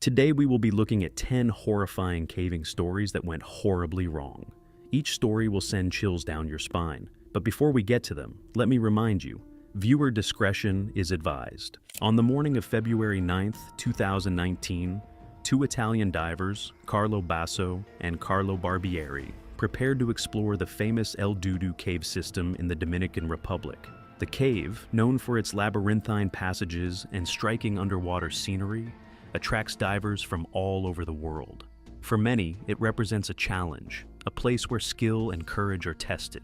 Today we will be looking at 10 horrifying caving stories that went horribly wrong. Each story will send chills down your spine, but before we get to them, let me remind you, viewer discretion is advised. On the morning of February 9th, 2019, two Italian divers, Carlo Basso and Carlo Barbieri, prepared to explore the famous El Dudu cave system in the Dominican Republic. The cave, known for its labyrinthine passages and striking underwater scenery, attracts divers from all over the world. For many, it represents a challenge, a place where skill and courage are tested.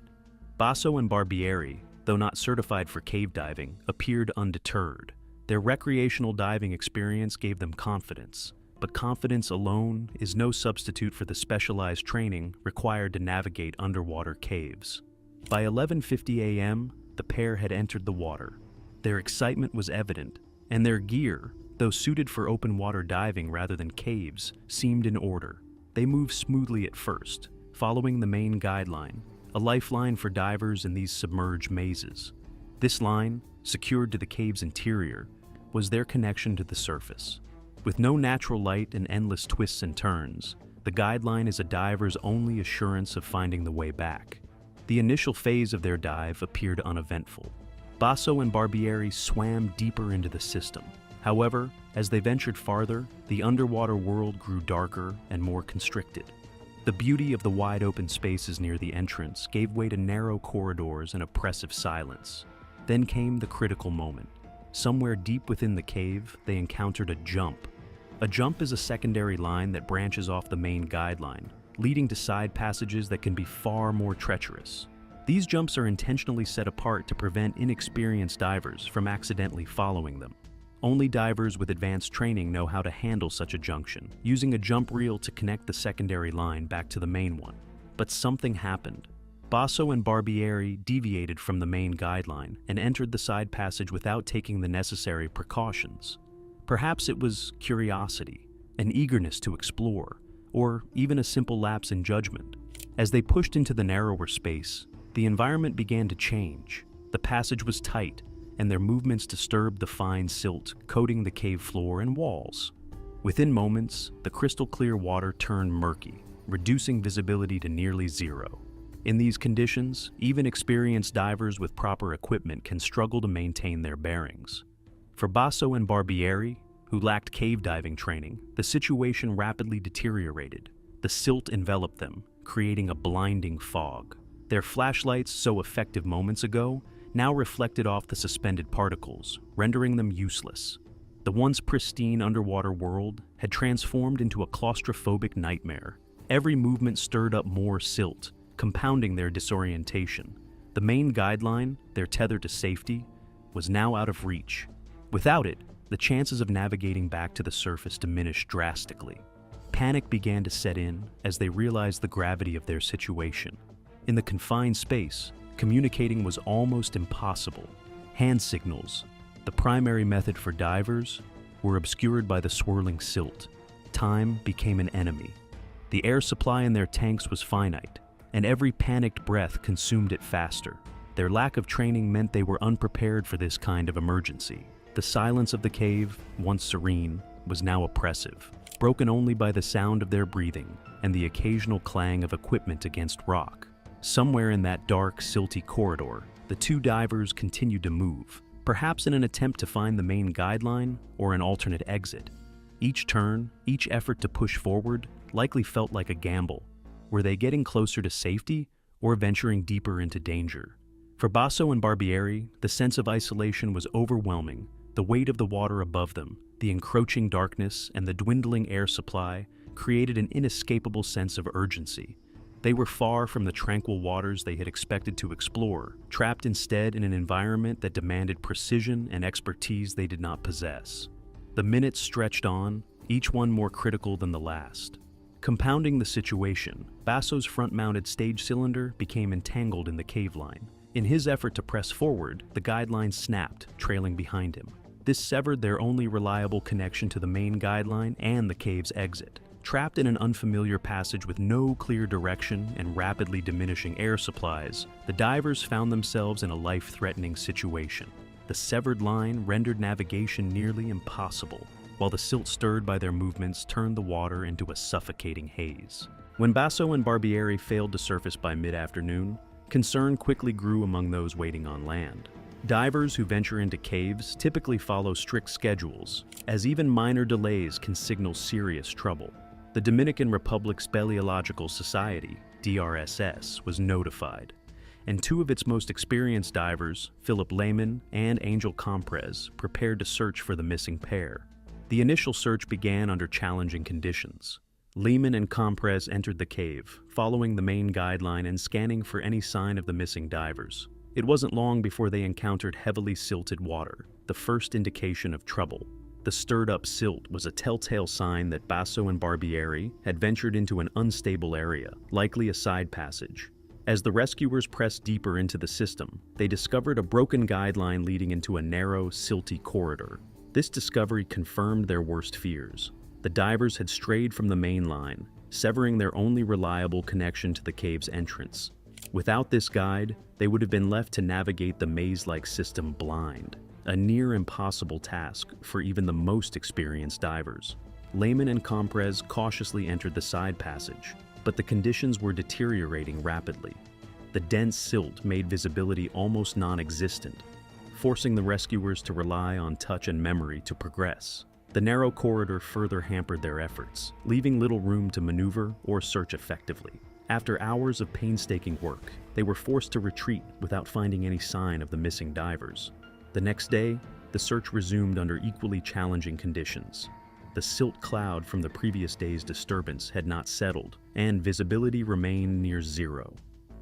Basso and Barbieri, though not certified for cave diving, appeared undeterred. Their recreational diving experience gave them confidence, but confidence alone is no substitute for the specialized training required to navigate underwater caves. By 11:50 a.m., the pair had entered the water. Their excitement was evident, and their gear, though suited for open water diving rather than caves, seemed in order. They moved smoothly at first, following the main guideline, a lifeline for divers in these submerged mazes. This line, secured to the cave's interior, was their connection to the surface. With no natural light and endless twists and turns, the guideline is a diver's only assurance of finding the way back. The initial phase of their dive appeared uneventful. Basso and Barbieri swam deeper into the system. However, as they ventured farther, the underwater world grew darker and more constricted. The beauty of the wide-open spaces near the entrance gave way to narrow corridors and oppressive silence. Then came the critical moment. Somewhere deep within the cave, they encountered a jump. A jump is a secondary line that branches off the main guideline, leading to side passages that can be far more treacherous. These jumps are intentionally set apart to prevent inexperienced divers from accidentally following them. Only divers with advanced training know how to handle such a junction, using a jump reel to connect the secondary line back to the main one. But something happened. Basso and Barbieri deviated from the main guideline and entered the side passage without taking the necessary precautions. Perhaps it was curiosity, an eagerness to explore, or even a simple lapse in judgment. As they pushed into the narrower space, the environment began to change. The passage was tight, and their movements disturbed the fine silt coating the cave floor and walls. Within moments, the crystal-clear water turned murky, reducing visibility to nearly zero. In these conditions, even experienced divers with proper equipment can struggle to maintain their bearings. For Basso and Barbieri, who lacked cave diving training, the situation rapidly deteriorated. The silt enveloped them, creating a blinding fog. Their flashlights, so effective moments ago, now reflected off the suspended particles, rendering them useless. The once pristine underwater world had transformed into a claustrophobic nightmare. Every movement stirred up more silt, compounding their disorientation. The main guideline, their tether to safety, was now out of reach. Without it, the chances of navigating back to the surface diminished drastically. Panic began to set in as they realized the gravity of their situation. In the confined space, communicating was almost impossible. Hand signals, the primary method for divers, were obscured by the swirling silt. Time became an enemy. The air supply in their tanks was finite, and every panicked breath consumed it faster. Their lack of training meant they were unprepared for this kind of emergency. The silence of the cave, once serene, was now oppressive, broken only by the sound of their breathing and the occasional clang of equipment against rock. Somewhere in that dark, silty corridor, the two divers continued to move, perhaps in an attempt to find the main guideline or an alternate exit. Each turn, each effort to push forward, likely felt like a gamble. Were they getting closer to safety or venturing deeper into danger? For Basso and Barbieri, the sense of isolation was overwhelming. The weight of the water above them, the encroaching darkness, and the dwindling air supply created an inescapable sense of urgency. They were far from the tranquil waters they had expected to explore, trapped instead in an environment that demanded precision and expertise they did not possess. The minutes stretched on, each one more critical than the last. Compounding the situation, Basso's front-mounted stage cylinder became entangled in the cave line. In his effort to press forward, the guideline snapped, trailing behind him. This severed their only reliable connection to the main guideline and the cave's exit. Trapped in an unfamiliar passage with no clear direction and rapidly diminishing air supplies, the divers found themselves in a life-threatening situation. The severed line rendered navigation nearly impossible. while the silt stirred by their movements turned the water into a suffocating haze. When Basso and Barbieri failed to surface by mid-afternoon, concern quickly grew among those waiting on land. Divers who venture into caves typically follow strict schedules, as even minor delays can signal serious trouble. The Dominican Republic's Speleological Society, DRSS, was notified, and two of its most experienced divers, Philip Lehman and Angel Comprez, prepared to search for the missing pair. The initial search began under challenging conditions. Lehman and Comprez entered the cave, following the main guideline and scanning for any sign of the missing divers. It wasn't long before they encountered heavily silted water, the first indication of trouble. The stirred-up silt was a telltale sign that Basso and Barbieri had ventured into an unstable area, likely a side passage. As the rescuers pressed deeper into the system, they discovered a broken guideline leading into a narrow, silty corridor. This discovery confirmed their worst fears. The divers had strayed from the main line, severing their only reliable connection to the cave's entrance. Without this guide, they would have been left to navigate the maze-like system blind, a near-impossible task for even the most experienced divers. Lehman and Comprez cautiously entered the side passage, but the conditions were deteriorating rapidly. The dense silt made visibility almost non-existent, forcing the rescuers to rely on touch and memory to progress. The narrow corridor further hampered their efforts, leaving little room to maneuver or search effectively. After hours of painstaking work, they were forced to retreat without finding any sign of the missing divers. The next day, the search resumed under equally challenging conditions. The silt cloud from the previous day's disturbance had not settled, and visibility remained near zero.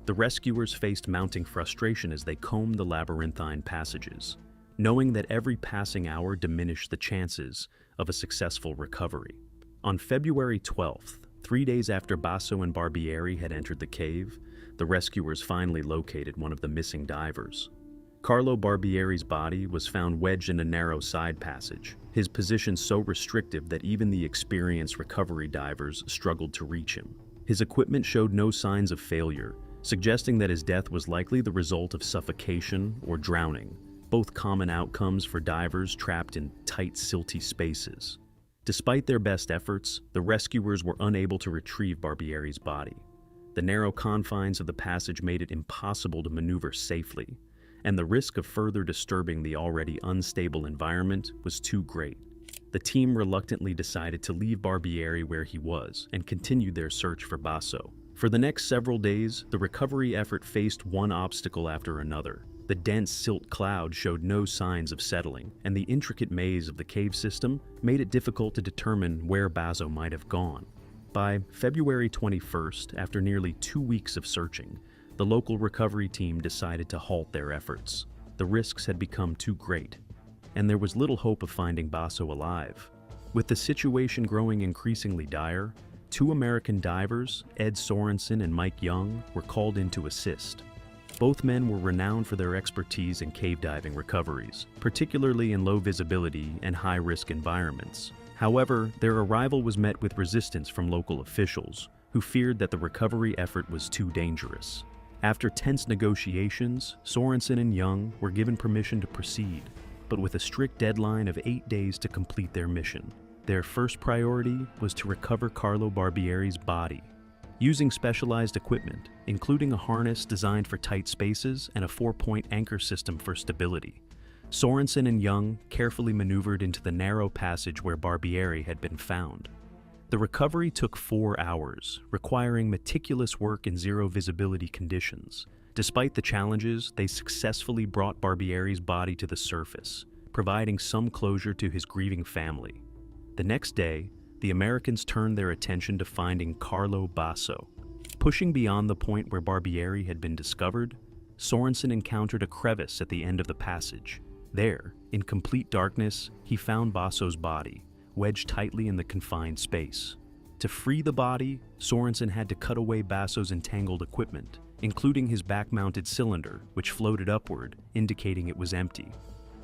The rescuers faced mounting frustration as they combed the labyrinthine passages, knowing that every passing hour diminished the chances of a successful recovery. On February 12th, 3 days after Basso and Barbieri had entered the cave, the rescuers finally located one of the missing divers. Carlo Barbieri's body was found wedged in a narrow side passage, his position so restrictive that even the experienced recovery divers struggled to reach him. His equipment showed no signs of failure, suggesting that his death was likely the result of suffocation or drowning, both common outcomes for divers trapped in tight, silty spaces. Despite their best efforts, the rescuers were unable to retrieve Barbieri's body. The narrow confines of the passage made it impossible to maneuver safely, and the risk of further disturbing the already unstable environment was too great. The team reluctantly decided to leave Barbieri where he was and continued their search for Basso. For the next several days, the recovery effort faced one obstacle after another. The dense silt cloud showed no signs of settling, and the intricate maze of the cave system made it difficult to determine where Basso might have gone. By February 21st, after nearly 2 weeks of searching, the local recovery team decided to halt their efforts. The risks had become too great, and there was little hope of finding Basso alive. With the situation growing increasingly dire, 2 American divers, Ed Sorensen and Mike Young, were called in to assist. Both men were renowned for their expertise in cave diving recoveries, particularly in low visibility and high-risk environments. However, their arrival was met with resistance from local officials, who feared that the recovery effort was too dangerous. After tense negotiations, Sorensen and Young were given permission to proceed, but with a strict deadline of 8 days to complete their mission. Their first priority was to recover Carlo Barbieri's body. Using specialized equipment, including a harness designed for tight spaces and a 4-point anchor system for stability, Sorensen and Young carefully maneuvered into the narrow passage where Barbieri had been found. The recovery took 4 hours, requiring meticulous work in zero visibility conditions. Despite the challenges, they successfully brought Barbieri's body to the surface, providing some closure to his grieving family. The next day, the Americans turned their attention to finding Carlo Basso. Pushing beyond the point where Barbieri had been discovered, Sorensen encountered a crevice at the end of the passage. There, in complete darkness, he found Basso's body, wedged tightly in the confined space. To free the body, Sorensen had to cut away Basso's entangled equipment, including his back-mounted cylinder, which floated upward, indicating it was empty.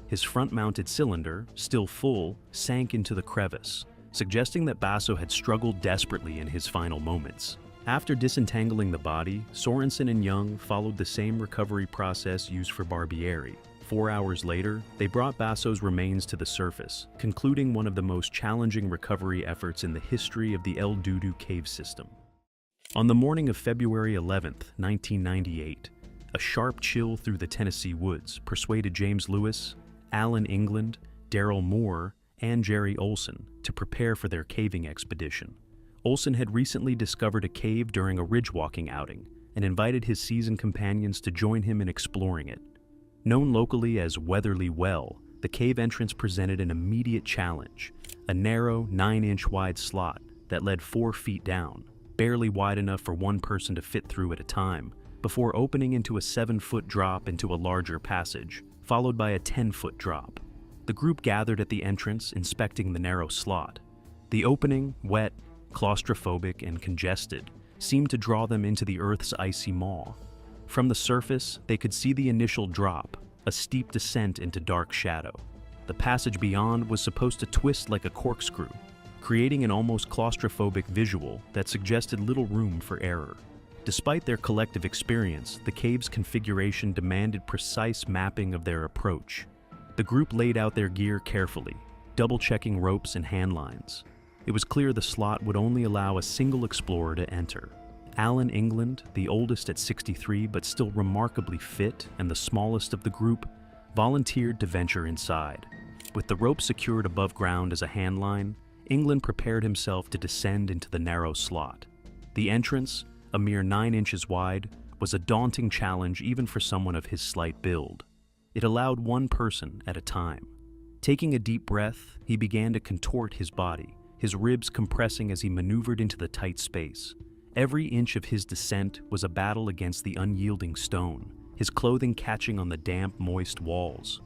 His front-mounted cylinder, still full, sank into the crevice, suggesting that Basso had struggled desperately in his final moments. After disentangling the body, Sorensen and Young followed the same recovery process used for Barbieri. 4 hours later, they brought Basso's remains to the surface, concluding one of the most challenging recovery efforts in the history of the El Dudu cave system. On the morning of February 11th, 1998, a sharp chill through the Tennessee woods persuaded James Lewis, Alan England, Daryl Moore, and Jerry Olson to prepare for their caving expedition. Olson had recently discovered a cave during a ridge-walking outing and invited his seasoned companions to join him in exploring it. Known locally as Weatherly Well, the cave entrance presented an immediate challenge, a narrow 9-inch wide slot that led 4 feet down, barely wide enough for one person to fit through at a time, before opening into a 7-foot drop into a larger passage, followed by a 10-foot drop. The group gathered at the entrance, inspecting the narrow slot. The opening, wet, claustrophobic, and congested, seemed to draw them into the Earth's icy maw. From the surface, they could see the initial drop, a steep descent into dark shadow. The passage beyond was supposed to twist like a corkscrew, creating an almost claustrophobic visual that suggested little room for error. Despite their collective experience, the cave's configuration demanded precise mapping of their approach. The group laid out their gear carefully, double-checking ropes and handlines. It was clear the slot would only allow a single explorer to enter. Alan England, the oldest at 63 but still remarkably fit and the smallest of the group, volunteered to venture inside. With the rope secured above ground as a handline, England prepared himself to descend into the narrow slot. The entrance, a mere 9 inches wide, was a daunting challenge even for someone of his slight build. It allowed one person at a time. Taking a deep breath, he began to contort his body, his ribs compressing as he maneuvered into the tight space. Every inch of his descent was a battle against the unyielding stone, his clothing catching on the damp, moist walls.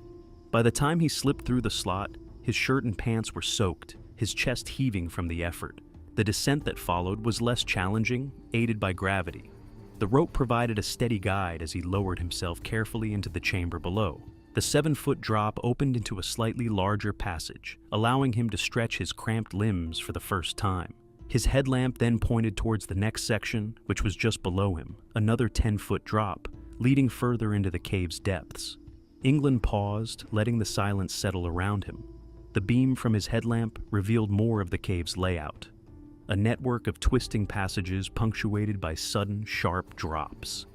By the time he slipped through the slot, his shirt and pants were soaked, his chest heaving from the effort. The descent that followed was less challenging, aided by gravity. The rope provided a steady guide as he lowered himself carefully into the chamber below. The 7-foot drop opened into a slightly larger passage, allowing him to stretch his cramped limbs for the first time. His headlamp then pointed towards the next section, which was just below him, another 10-foot drop, leading further into the cave's depths. England paused, letting the silence settle around him. The beam from his headlamp revealed more of the cave's layout. A network of twisting passages punctuated by sudden, sharp drops.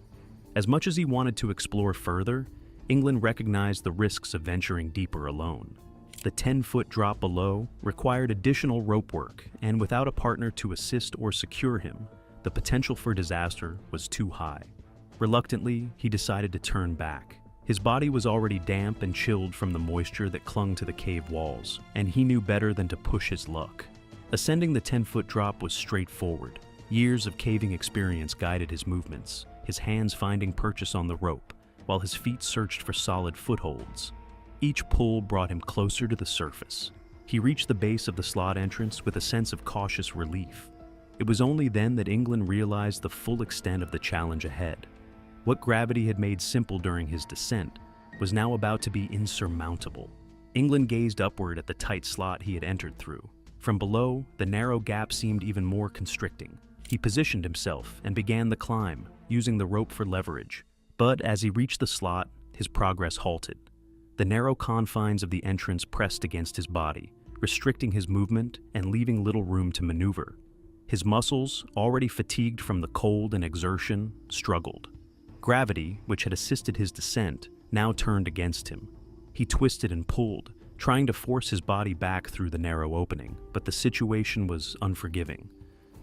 As much as he wanted to explore further, England recognized the risks of venturing deeper alone. The 10-foot drop below required additional rope work, and without a partner to assist or secure him, the potential for disaster was too high. Reluctantly, he decided to turn back. His body was already damp and chilled from the moisture that clung to the cave walls, and he knew better than to push his luck. Ascending the 10-foot drop was straightforward. Years of caving experience guided his movements, his hands finding purchase on the rope, while his feet searched for solid footholds. Each pull brought him closer to the surface. He reached the base of the slot entrance with a sense of cautious relief. It was only then that England realized the full extent of the challenge ahead. What gravity had made simple during his descent was now about to be insurmountable. England gazed upward at the tight slot he had entered through. From below, the narrow gap seemed even more constricting. He positioned himself and began the climb, using the rope for leverage. But as he reached the slot, his progress halted. The narrow confines of the entrance pressed against his body, restricting his movement and leaving little room to maneuver. His muscles, already fatigued from the cold and exertion, struggled. Gravity, which had assisted his descent, now turned against him. He twisted and pulled, trying to force his body back through the narrow opening, but the situation was unforgiving.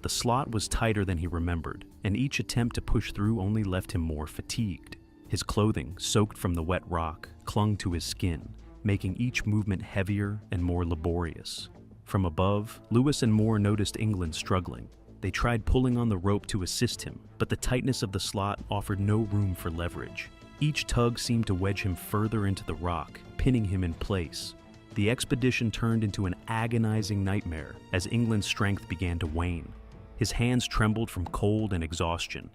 The slot was tighter than he remembered, and each attempt to push through only left him more fatigued. His clothing, soaked from the wet rock, clung to his skin, making each movement heavier and more laborious. From above, Lewis and Moore noticed England struggling. They tried pulling on the rope to assist him, but the tightness of the slot offered no room for leverage. Each tug seemed to wedge him further into the rock, pinning him in place. The expedition turned into an agonizing nightmare as England's strength began to wane. His hands trembled from cold and exhaustion,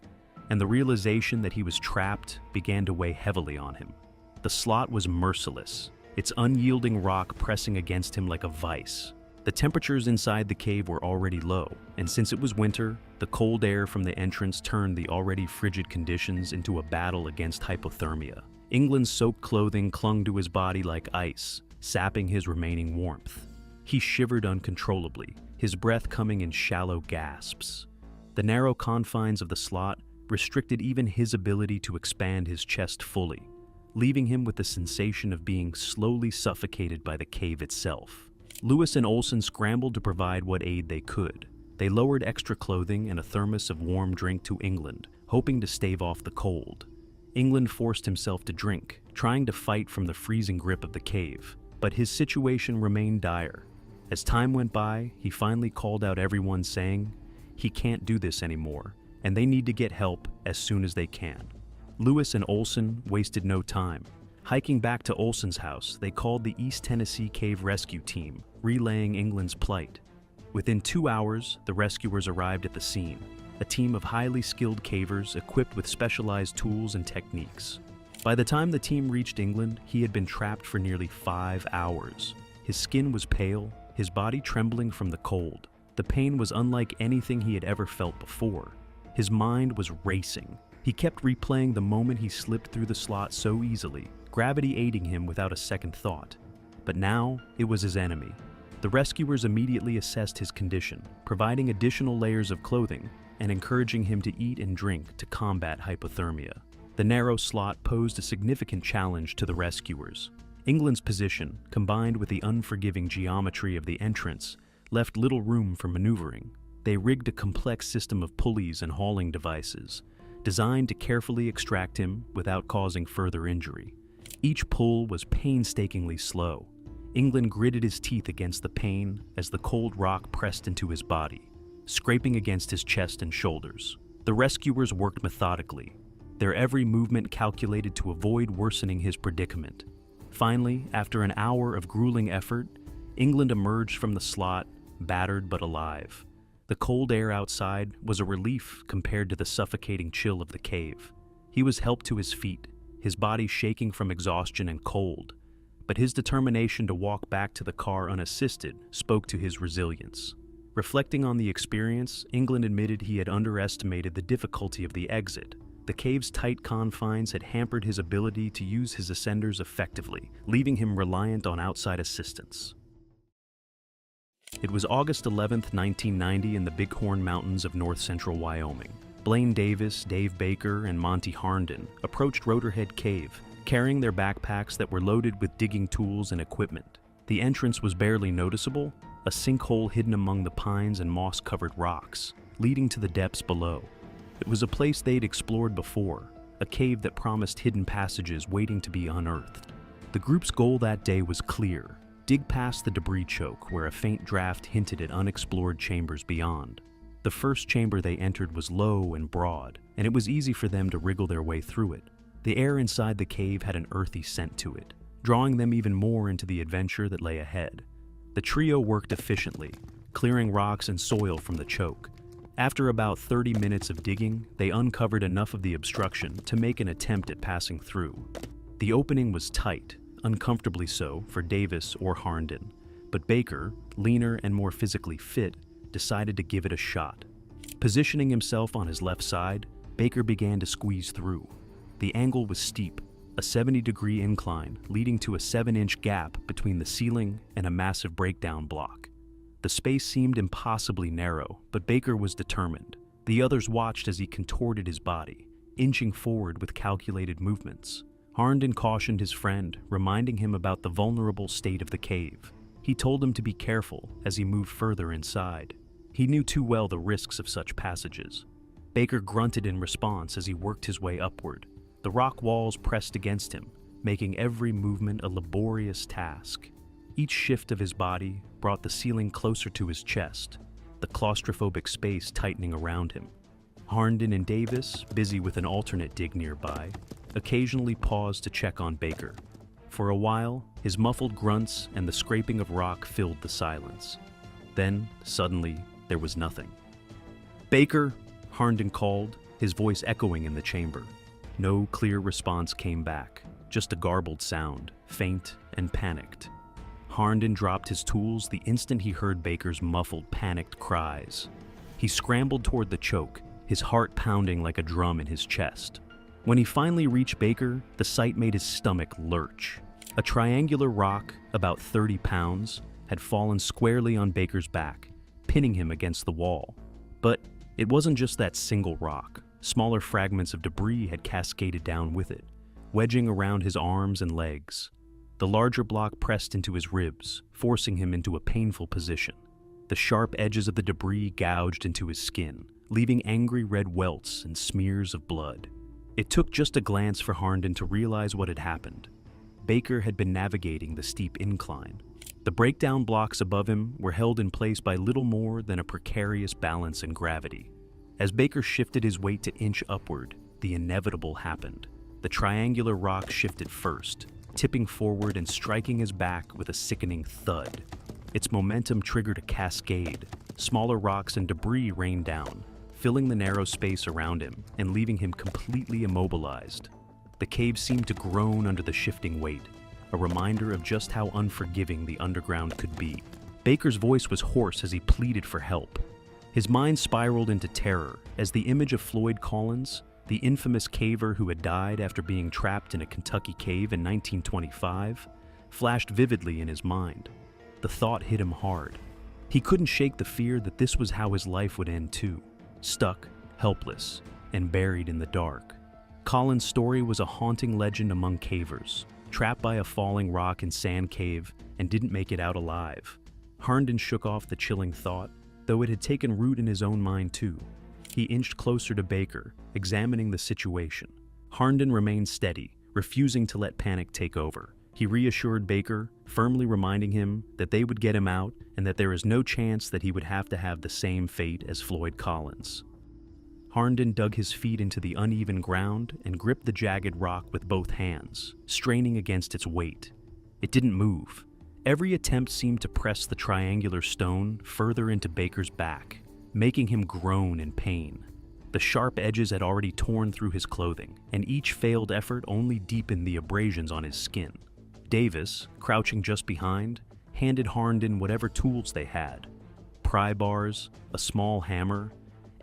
and the realization that he was trapped began to weigh heavily on him. The slot was merciless, its unyielding rock pressing against him like a vice. The temperatures inside the cave were already low, and since it was winter, the cold air from the entrance turned the already frigid conditions into a battle against hypothermia. England's soaked clothing clung to his body like ice, sapping his remaining warmth. He shivered uncontrollably, his breath coming in shallow gasps. The narrow confines of the slot restricted even his ability to expand his chest fully, leaving him with the sensation of being slowly suffocated by the cave itself. Lewis and Olsen scrambled to provide what aid they could. They lowered extra clothing and a thermos of warm drink to England, hoping to stave off the cold. England forced himself to drink, trying to fight from the freezing grip of the cave, but his situation remained dire. As time went by, he finally called out everyone saying, he can't do this anymore, and they need to get help as soon as they can. Lewis and Olsen wasted no time. Hiking back to Olsen's house, they called the East Tennessee Cave Rescue Team, relaying England's plight. Within 2 hours, the rescuers arrived at the scene, a team of highly skilled cavers equipped with specialized tools and techniques. By the time the team reached England, he had been trapped for nearly 5 hours. His skin was pale, his body trembling from the cold. The pain was unlike anything he had ever felt before. His mind was racing. He kept replaying the moment he slipped through the slot so easily, gravity aiding him without a second thought. But now, it was his enemy. The rescuers immediately assessed his condition, providing additional layers of clothing and encouraging him to eat and drink to combat hypothermia. The narrow slot posed a significant challenge to the rescuers. England's position, combined with the unforgiving geometry of the entrance, left little room for maneuvering. They rigged a complex system of pulleys and hauling devices, designed to carefully extract him without causing further injury. Each pull was painstakingly slow. England gritted his teeth against the pain as the cold rock pressed into his body, scraping against his chest and shoulders. The rescuers worked methodically, their every movement calculated to avoid worsening his predicament. Finally, after an hour of grueling effort, England emerged from the slot, battered but alive. The cold air outside was a relief compared to the suffocating chill of the cave. He was helped to his feet, his body shaking from exhaustion and cold, but his determination to walk back to the car unassisted spoke to his resilience. Reflecting on the experience, England admitted he had underestimated the difficulty of the exit. The cave's tight confines had hampered his ability to use his ascenders effectively, leaving him reliant on outside assistance. It was August 11, 1990 in the Bighorn Mountains of north-central Wyoming. Blaine Davis, Dave Baker, and Monty Harnden approached Rotorhead Cave, carrying their backpacks that were loaded with digging tools and equipment. The entrance was barely noticeable, a sinkhole hidden among the pines and moss-covered rocks, leading to the depths below. It was a place they'd explored before, a cave that promised hidden passages waiting to be unearthed. The group's goal that day was clear: dig past the debris choke where a faint draft hinted at unexplored chambers beyond. The first chamber they entered was low and broad, and it was easy for them to wriggle their way through it. The air inside the cave had an earthy scent to it, drawing them even more into the adventure that lay ahead. The trio worked efficiently, clearing rocks and soil from the choke. After about 30 minutes of digging, they uncovered enough of the obstruction to make an attempt at passing through. The opening was tight, uncomfortably so for Davis or Harnden, but Baker, leaner and more physically fit, decided to give it a shot. Positioning himself on his left side, Baker began to squeeze through. The angle was steep, a 70-degree incline leading to a 7-inch gap between the ceiling and a massive breakdown block. The space seemed impossibly narrow, but Baker was determined. The others watched as he contorted his body, inching forward with calculated movements. Harnden cautioned his friend, reminding him about the vulnerable state of the cave. He told him to be careful as he moved further inside. He knew too well the risks of such passages. Baker grunted in response as he worked his way upward. The rock walls pressed against him, making every movement a laborious task. Each shift of his body brought the ceiling closer to his chest, the claustrophobic space tightening around him. Harnden and Davis, busy with an alternate dig nearby, occasionally paused to check on Baker. For a while, his muffled grunts and the scraping of rock filled the silence. Then, suddenly, there was nothing. "Baker!" Harnden called, his voice echoing in the chamber. No clear response came back, just a garbled sound, faint and panicked. Harnden dropped his tools the instant he heard Baker's muffled, panicked cries. He scrambled toward the choke, his heart pounding like a drum in his chest. When he finally reached Baker, the sight made his stomach lurch. A triangular rock, about 30 pounds, had fallen squarely on Baker's back, pinning him against the wall. But it wasn't just that single rock. Smaller fragments of debris had cascaded down with it, wedging around his arms and legs. The larger block pressed into his ribs, forcing him into a painful position. The sharp edges of the debris gouged into his skin, leaving angry red welts and smears of blood. It took just a glance for Harnden to realize what had happened. Baker had been navigating the steep incline. The breakdown blocks above him were held in place by little more than a precarious balance and gravity. As Baker shifted his weight to inch upward, the inevitable happened. The triangular rock shifted first, tipping forward and striking his back with a sickening thud. Its momentum triggered a cascade. Smaller rocks and debris rained down, filling the narrow space around him and leaving him completely immobilized. The cave seemed to groan under the shifting weight, a reminder of just how unforgiving the underground could be. Baker's voice was hoarse as he pleaded for help. His mind spiraled into terror as the image of Floyd Collins, the infamous caver who had died after being trapped in a Kentucky cave in 1925, flashed vividly in his mind. The thought hit him hard. He couldn't shake the fear that this was how his life would end too, stuck, helpless, and buried in the dark. Collins' story was a haunting legend among cavers, trapped by a falling rock and sand cave and didn't make it out alive. Harnden shook off the chilling thought, though it had taken root in his own mind too. He inched closer to Baker, examining the situation. Harnden remained steady, refusing to let panic take over. He reassured Baker, firmly reminding him that they would get him out and that there is no chance that he would have to have the same fate as Floyd Collins. Harnden dug his feet into the uneven ground and gripped the jagged rock with both hands, straining against its weight. It didn't move. Every attempt seemed to press the triangular stone further into Baker's back, making him groan in pain. The sharp edges had already torn through his clothing, and each failed effort only deepened the abrasions on his skin. Davis, crouching just behind, handed Harnden whatever tools they had. Pry bars, a small hammer,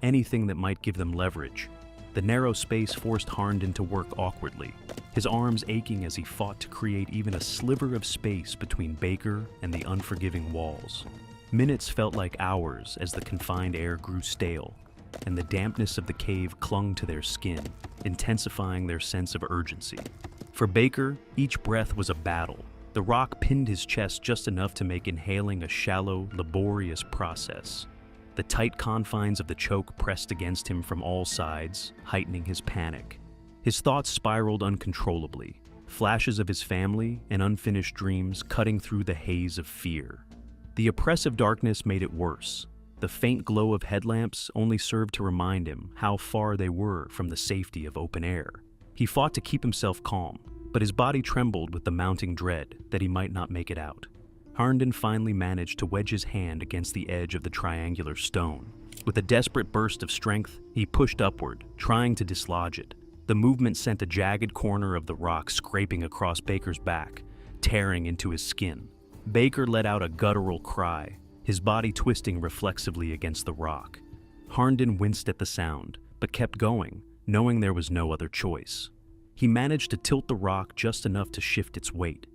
anything that might give them leverage. The narrow space forced Harnden to work awkwardly, his arms aching as he fought to create even a sliver of space between Baker and the unforgiving walls. Minutes felt like hours as the confined air grew stale, and the dampness of the cave clung to their skin, intensifying their sense of urgency. For Baker, each breath was a battle. The rock pinned his chest just enough to make inhaling a shallow, laborious process. The tight confines of the choke pressed against him from all sides, heightening his panic. His thoughts spiraled uncontrollably, flashes of his family and unfinished dreams cutting through the haze of fear. The oppressive darkness made it worse. The faint glow of headlamps only served to remind him how far they were from the safety of open air. He fought to keep himself calm, but his body trembled with the mounting dread that he might not make it out. Harnden finally managed to wedge his hand against the edge of the triangular stone. With a desperate burst of strength, he pushed upward, trying to dislodge it. The movement sent a jagged corner of the rock scraping across Baker's back, tearing into his skin. Baker let out a guttural cry, his body twisting reflexively against the rock. Harnden winced at the sound, but kept going, knowing there was no other choice. He managed to tilt the rock just enough to shift its weight.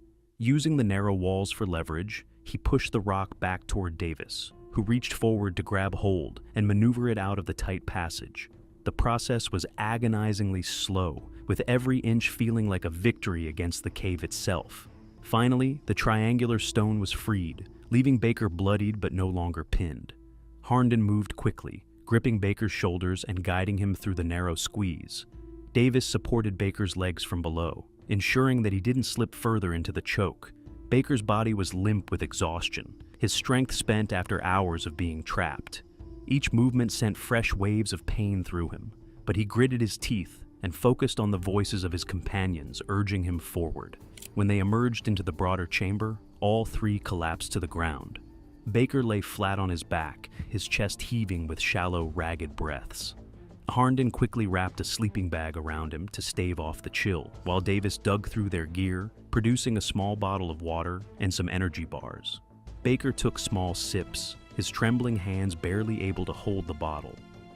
Using the narrow walls for leverage, he pushed the rock back toward Davis, who reached forward to grab hold and maneuver it out of the tight passage. The process was agonizingly slow, with every inch feeling like a victory against the cave itself. Finally, the triangular stone was freed, leaving Baker bloodied but no longer pinned. Harnden moved quickly, gripping Baker's shoulders and guiding him through the narrow squeeze. Davis supported Baker's legs from below, ensuring that he didn't slip further into the choke. Baker's body was limp with exhaustion, his strength spent after hours of being trapped. Each movement sent fresh waves of pain through him, but he gritted his teeth and focused on the voices of his companions urging him forward. When they emerged into the broader chamber, all three collapsed to the ground. Baker lay flat on his back, his chest heaving with shallow, ragged breaths. Harnden quickly wrapped a sleeping bag around him to stave off the chill, while Davis dug through their gear, producing a small bottle of water and some energy bars. Baker took small sips, his trembling hands barely able to hold the bottle.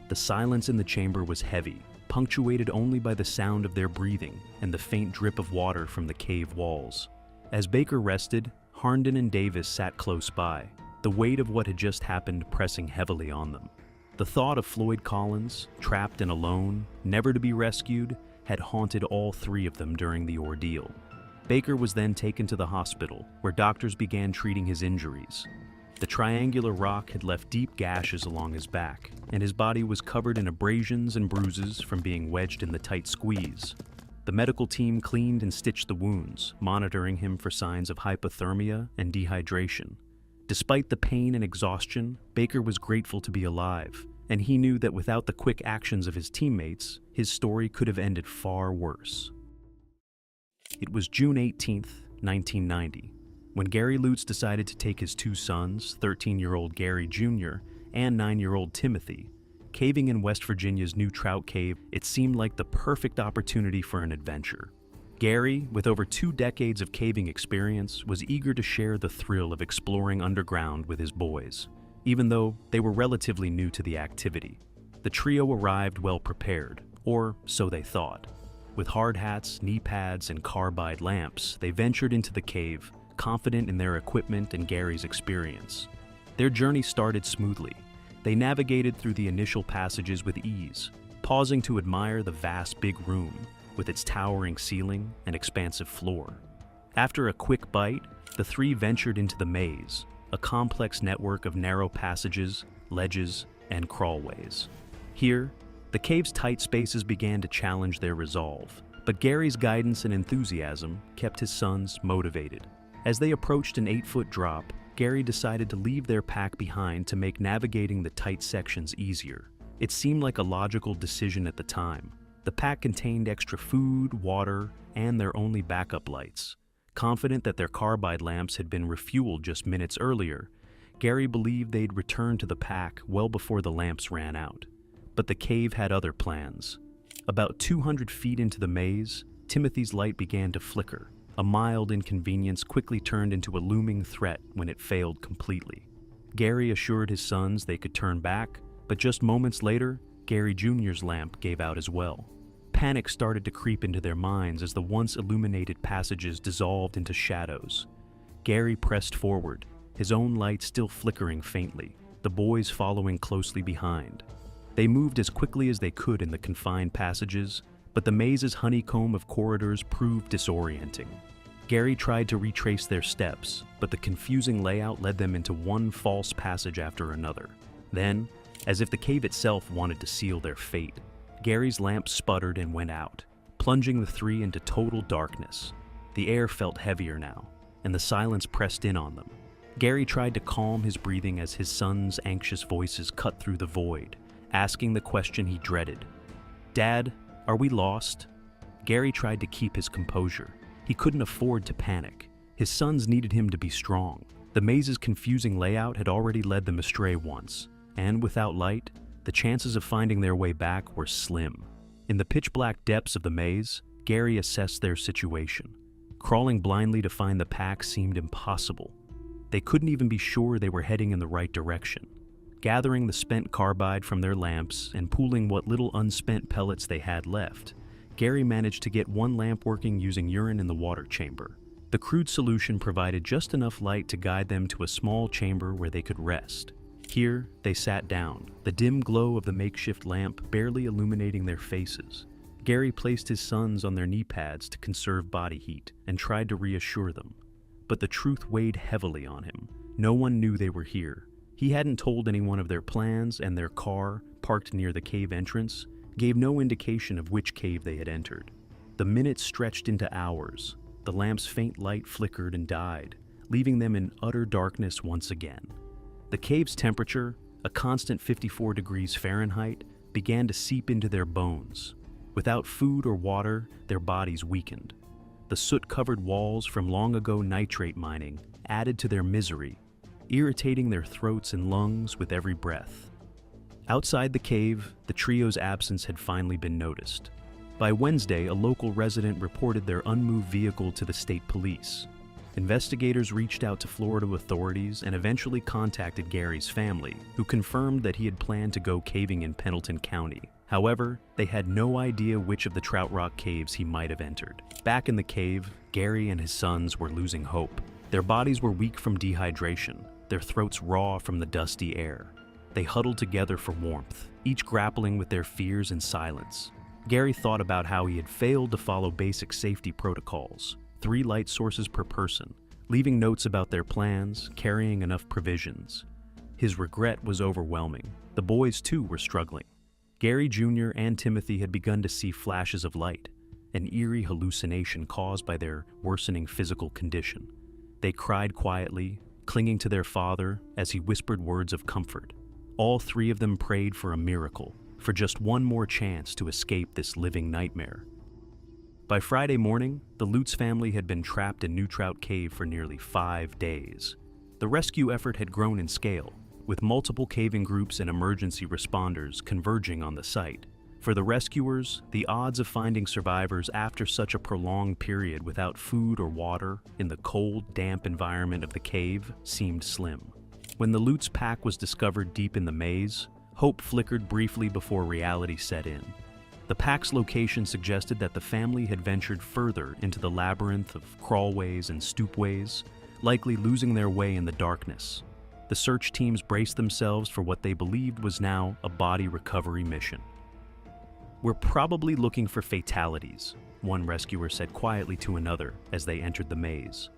The silence in the chamber was heavy, punctuated only by the sound of their breathing and the faint drip of water from the cave walls. As Baker rested, Harnden and Davis sat close by, the weight of what had just happened pressing heavily on them. The thought of Floyd Collins, trapped and alone, never to be rescued, had haunted all three of them during the ordeal. Baker was then taken to the hospital, where doctors began treating his injuries. The triangular rock had left deep gashes along his back, and his body was covered in abrasions and bruises from being wedged in the tight squeeze. The medical team cleaned and stitched the wounds, monitoring him for signs of hypothermia and dehydration. Despite the pain and exhaustion, Baker was grateful to be alive, and he knew that without the quick actions of his teammates, his story could have ended far worse. It was June 18, 1990, when Gary Lutz decided to take his two sons, 13-year-old Gary Jr. and 9-year-old Timothy. Caving in West Virginia's New Trout Cave, it seemed like the perfect opportunity for an adventure. Gary, with over 2 decades of caving experience, was eager to share the thrill of exploring underground with his boys, even though they were relatively new to the activity. The trio arrived well prepared, or so they thought. With hard hats, knee pads, and carbide lamps, they ventured into the cave, confident in their equipment and Gary's experience. Their journey started smoothly. They navigated through the initial passages with ease, pausing to admire the vast big room with its towering ceiling and expansive floor. After a quick bite, the three ventured into the maze, a complex network of narrow passages, ledges, and crawlways. Here, the cave's tight spaces began to challenge their resolve, but Gary's guidance and enthusiasm kept his sons motivated. As they approached an 8-foot drop, Gary decided to leave their pack behind to make navigating the tight sections easier. It seemed like a logical decision at the time. The pack contained extra food, water, and their only backup lights. Confident that their carbide lamps had been refueled just minutes earlier, Gary believed they'd return to the pack well before the lamps ran out. But the cave had other plans. About 200 feet into the maze, Timothy's light began to flicker. A mild inconvenience quickly turned into a looming threat when it failed completely. Gary assured his sons they could turn back, but just moments later, Gary Jr.'s lamp gave out as well. Panic started to creep into their minds as the once illuminated passages dissolved into shadows. Gary pressed forward, his own light still flickering faintly, the boys following closely behind. They moved as quickly as they could in the confined passages, but the maze's honeycomb of corridors proved disorienting. Gary tried to retrace their steps, but the confusing layout led them into one false passage after another. Then, as if the cave itself wanted to seal their fate, Gary's lamp sputtered and went out, plunging the three into total darkness. The air felt heavier now, and the silence pressed in on them. Gary tried to calm his breathing as his sons' anxious voices cut through the void, asking the question he dreaded. "Dad, are we lost?" Gary tried to keep his composure. He couldn't afford to panic. His sons needed him to be strong. The maze's confusing layout had already led them astray once, and without light, the chances of finding their way back were slim. In the pitch-black depths of the maze, Gary assessed their situation. Crawling blindly to find the pack seemed impossible. They couldn't even be sure they were heading in the right direction. Gathering the spent carbide from their lamps and pooling what little unspent pellets they had left, Gary managed to get one lamp working using urine in the water chamber. The crude solution provided just enough light to guide them to a small chamber where they could rest. Here, they sat down, the dim glow of the makeshift lamp barely illuminating their faces. Gary placed his sons on their knee pads to conserve body heat and tried to reassure them. But the truth weighed heavily on him. No one knew they were here. He hadn't told anyone of their plans, and their car, parked near the cave entrance, gave no indication of which cave they had entered. The minutes stretched into hours. The lamp's faint light flickered and died, leaving them in utter darkness once again. The cave's temperature, a constant 54 degrees Fahrenheit, began to seep into their bones. Without food or water, their bodies weakened. The soot-covered walls from long-ago nitrate mining added to their misery, irritating their throats and lungs with every breath. Outside the cave, the trio's absence had finally been noticed. By Wednesday, a local resident reported their unmoved vehicle to the state police. Investigators reached out to Florida authorities and eventually contacted Gary's family, who confirmed that he had planned to go caving in Pendleton County. However, they had no idea which of the Trout Rock caves he might have entered. Back in the cave, Gary and his sons were losing hope. Their bodies were weak from dehydration, their throats raw from the dusty air. They huddled together for warmth, each grappling with their fears in silence. Gary thought about how he had failed to follow basic safety protocols, 3 light sources per person, leaving notes about their plans, carrying enough provisions. His regret was overwhelming. The boys, too, were struggling. Gary Jr. and Timothy had begun to see flashes of light, an eerie hallucination caused by their worsening physical condition. They cried quietly, clinging to their father as he whispered words of comfort. All 3 of them prayed for a miracle, for just one more chance to escape this living nightmare. By Friday morning, the Lutz family had been trapped in New Trout Cave for nearly 5 days. The rescue effort had grown in scale, with multiple caving groups and emergency responders converging on the site. For the rescuers, the odds of finding survivors after such a prolonged period without food or water in the cold, damp environment of the cave seemed slim. When the Lutz pack was discovered deep in the maze, hope flickered briefly before reality set in. The pack's location suggested that the family had ventured further into the labyrinth of crawlways and stoopways, likely losing their way in the darkness. The search teams braced themselves for what they believed was now a body recovery mission. "We're probably looking for fatalities," one rescuer said quietly to another as they entered the maze.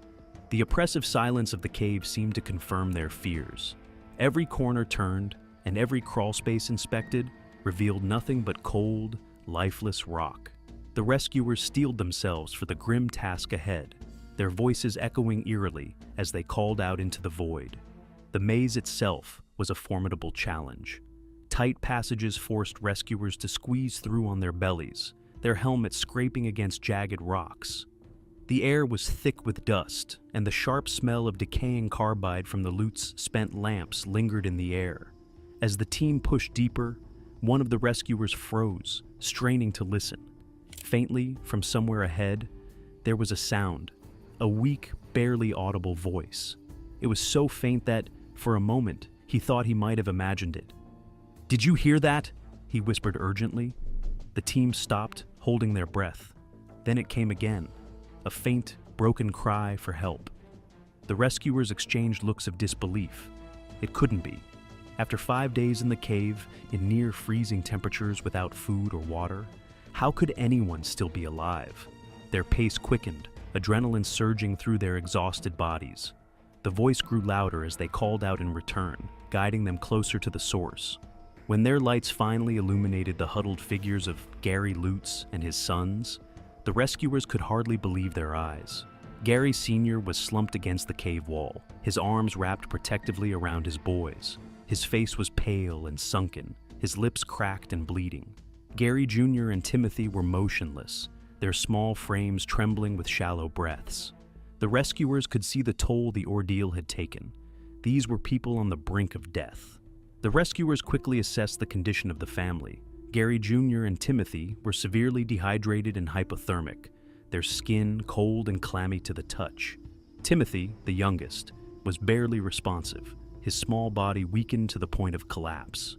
The oppressive silence of the cave seemed to confirm their fears. Every corner turned, and every crawlspace inspected revealed nothing but cold, lifeless rock. The rescuers steeled themselves for the grim task ahead, their voices echoing eerily as they called out into the void. The maze itself was a formidable challenge. Tight passages forced rescuers to squeeze through on their bellies, their helmets scraping against jagged rocks. The air was thick with dust, and the sharp smell of decaying carbide from the Lutz spent lamps lingered in the air. As the team pushed deeper, one of the rescuers froze, straining to listen. Faintly, from somewhere ahead, there was a sound, a weak, barely audible voice. It was so faint that, for a moment, he thought he might have imagined it. "Did you hear that?" he whispered urgently. The team stopped, holding their breath. Then it came again, a faint, broken cry for help. The rescuers exchanged looks of disbelief. It couldn't be. After 5 days in the cave, in near freezing temperatures without food or water, how could anyone still be alive? Their pace quickened, adrenaline surging through their exhausted bodies. The voice grew louder as they called out in return, guiding them closer to the source. When their lights finally illuminated the huddled figures of Gary Lutz and his sons, the rescuers could hardly believe their eyes. Gary Sr. was slumped against the cave wall, his arms wrapped protectively around his boys. His face was pale and sunken, his lips cracked and bleeding. Gary Jr. and Timothy were motionless, their small frames trembling with shallow breaths. The rescuers could see the toll the ordeal had taken. These were people on the brink of death. The rescuers quickly assessed the condition of the family. Gary Jr. and Timothy were severely dehydrated and hypothermic, their skin cold and clammy to the touch. Timothy, the youngest, was barely responsive, his small body weakened to the point of collapse.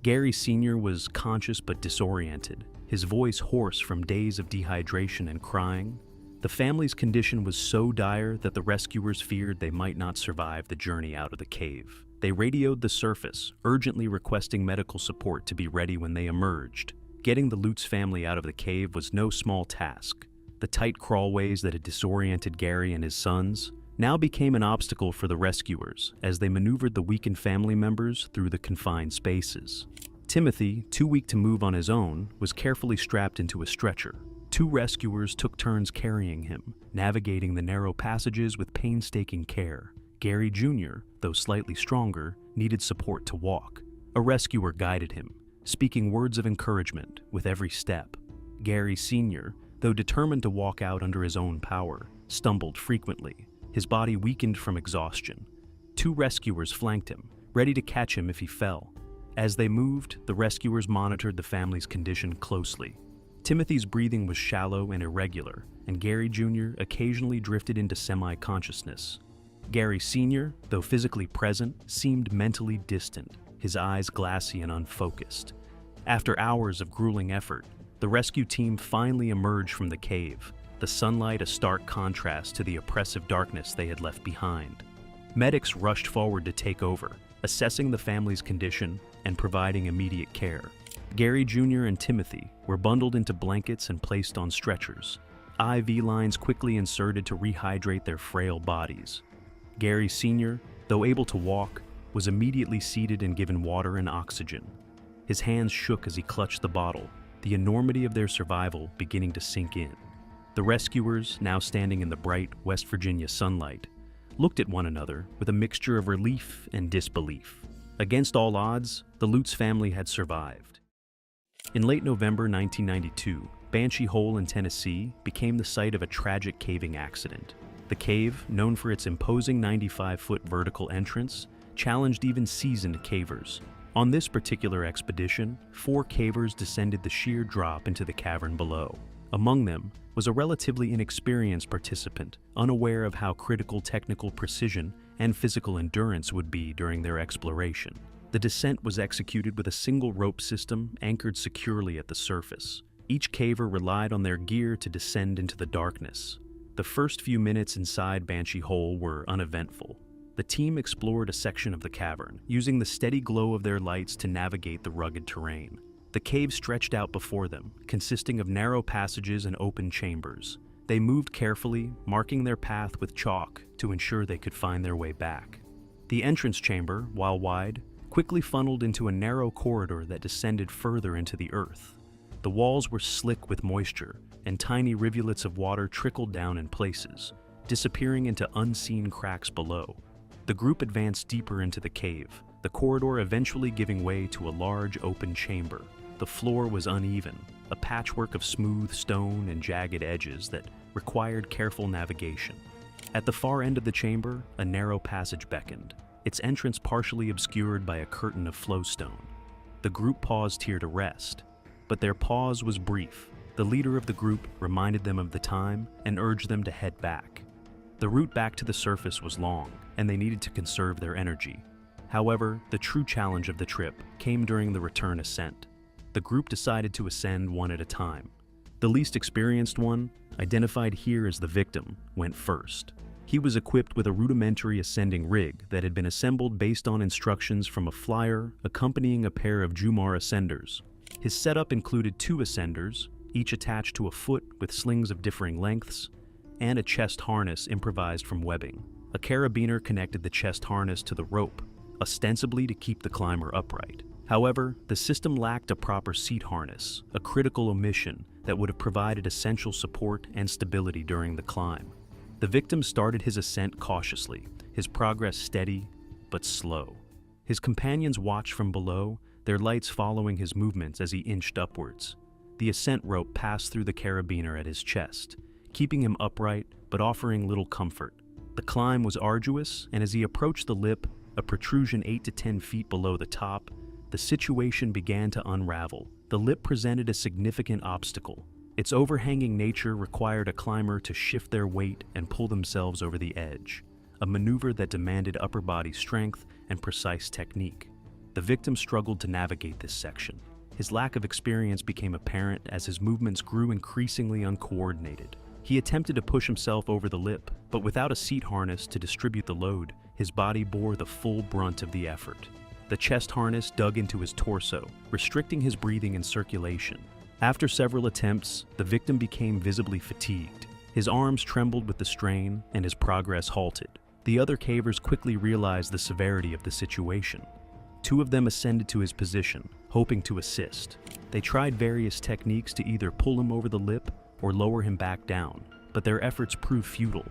Gary Sr. was conscious but disoriented, his voice hoarse from days of dehydration and crying. The family's condition was so dire that the rescuers feared they might not survive the journey out of the cave. They radioed the surface, urgently requesting medical support to be ready when they emerged. Getting the Lutz family out of the cave was no small task. The tight crawlways that had disoriented Gary and his sons now became an obstacle for the rescuers as they maneuvered the weakened family members through the confined spaces. Timothy, too weak to move on his own, was carefully strapped into a stretcher. 2 rescuers took turns carrying him, navigating the narrow passages with painstaking care. Gary Jr., though slightly stronger, needed support to walk. A rescuer guided him, speaking words of encouragement with every step. Gary Sr., though determined to walk out under his own power, stumbled frequently, his body weakened from exhaustion. 2 rescuers flanked him, ready to catch him if he fell. As they moved, the rescuers monitored the family's condition closely. Timothy's breathing was shallow and irregular, and Gary Jr. occasionally drifted into semi-consciousness. Gary Sr., though physically present, seemed mentally distant, his eyes glassy and unfocused. After hours of grueling effort, the rescue team finally emerged from the cave, the sunlight a stark contrast to the oppressive darkness they had left behind. Medics rushed forward to take over, assessing the family's condition and providing immediate care. Gary Jr. and Timothy were bundled into blankets and placed on stretchers, IV lines quickly inserted to rehydrate their frail bodies. Gary Sr., though able to walk, was immediately seated and given water and oxygen. His hands shook as he clutched the bottle, the enormity of their survival beginning to sink in. The rescuers, now standing in the bright West Virginia sunlight, looked at one another with a mixture of relief and disbelief. Against all odds, the Lutz family had survived. In late November 1992, Banshee Hole in Tennessee became the site of a tragic caving accident. The cave, known for its imposing 95-foot vertical entrance, challenged even seasoned cavers. On this particular expedition, 4 cavers descended the sheer drop into the cavern below. Among them was a relatively inexperienced participant, unaware of how critical technical precision and physical endurance would be during their exploration. The descent was executed with a single rope system anchored securely at the surface. Each caver relied on their gear to descend into the darkness. The first few minutes inside Banshee Hole were uneventful. The team explored a section of the cavern, using the steady glow of their lights to navigate the rugged terrain. The cave stretched out before them, consisting of narrow passages and open chambers. They moved carefully, marking their path with chalk to ensure they could find their way back. The entrance chamber, while wide, quickly funneled into a narrow corridor that descended further into the earth. The walls were slick with moisture, and tiny rivulets of water trickled down in places, disappearing into unseen cracks below. The group advanced deeper into the cave, the corridor eventually giving way to a large open chamber. The floor was uneven, a patchwork of smooth stone and jagged edges that required careful navigation. At the far end of the chamber, a narrow passage beckoned, its entrance partially obscured by a curtain of flowstone. The group paused here to rest, but their pause was brief. The leader of the group reminded them of the time and urged them to head back. The route back to the surface was long, and they needed to conserve their energy. However, the true challenge of the trip came during the return ascent. The group decided to ascend one at a time. The least experienced one, identified here as the victim, went first. He was equipped with a rudimentary ascending rig that had been assembled based on instructions from a flyer accompanying a pair of Jumar ascenders. His setup included 2 ascenders, each attached to a foot with slings of differing lengths, and a chest harness improvised from webbing. A carabiner connected the chest harness to the rope, ostensibly to keep the climber upright. However, the system lacked a proper seat harness, a critical omission that would have provided essential support and stability during the climb. The victim started his ascent cautiously, his progress steady but slow. His companions watched from below, their lights following his movements as he inched upwards. The ascent rope passed through the carabiner at his chest, keeping him upright but offering little comfort. The climb was arduous, and as he approached the lip, a protrusion 8 to 10 feet below the top, the situation began to unravel. The lip presented a significant obstacle. Its overhanging nature required a climber to shift their weight and pull themselves over the edge, a maneuver that demanded upper body strength and precise technique. The victim struggled to navigate this section. His lack of experience became apparent as his movements grew increasingly uncoordinated. He attempted to push himself over the lip, but without a seat harness to distribute the load, his body bore the full brunt of the effort. The chest harness dug into his torso, restricting his breathing and circulation. After several attempts, the victim became visibly fatigued. His arms trembled with the strain, and his progress halted. The other cavers quickly realized the severity of the situation. 2 of them ascended to his position, hoping to assist. They tried various techniques to either pull him over the lip or lower him back down, but their efforts proved futile.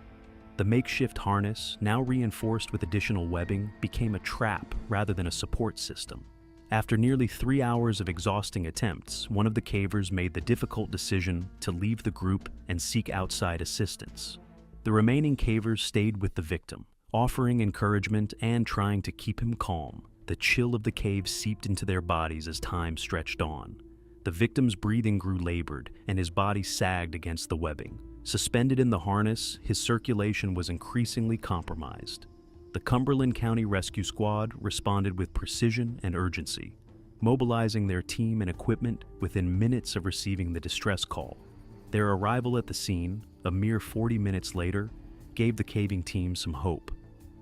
The makeshift harness, now reinforced with additional webbing, became a trap rather than a support system. After nearly 3 hours of exhausting attempts, one of the cavers made the difficult decision to leave the group and seek outside assistance. The remaining cavers stayed with the victim, offering encouragement and trying to keep him calm. The chill of the cave seeped into their bodies as time stretched on. The victim's breathing grew labored, and his body sagged against the webbing. Suspended in the harness, his circulation was increasingly compromised. The Cumberland County Rescue Squad responded with precision and urgency, mobilizing their team and equipment within minutes of receiving the distress call. Their arrival at the scene, a mere 40 minutes later, gave the caving team some hope.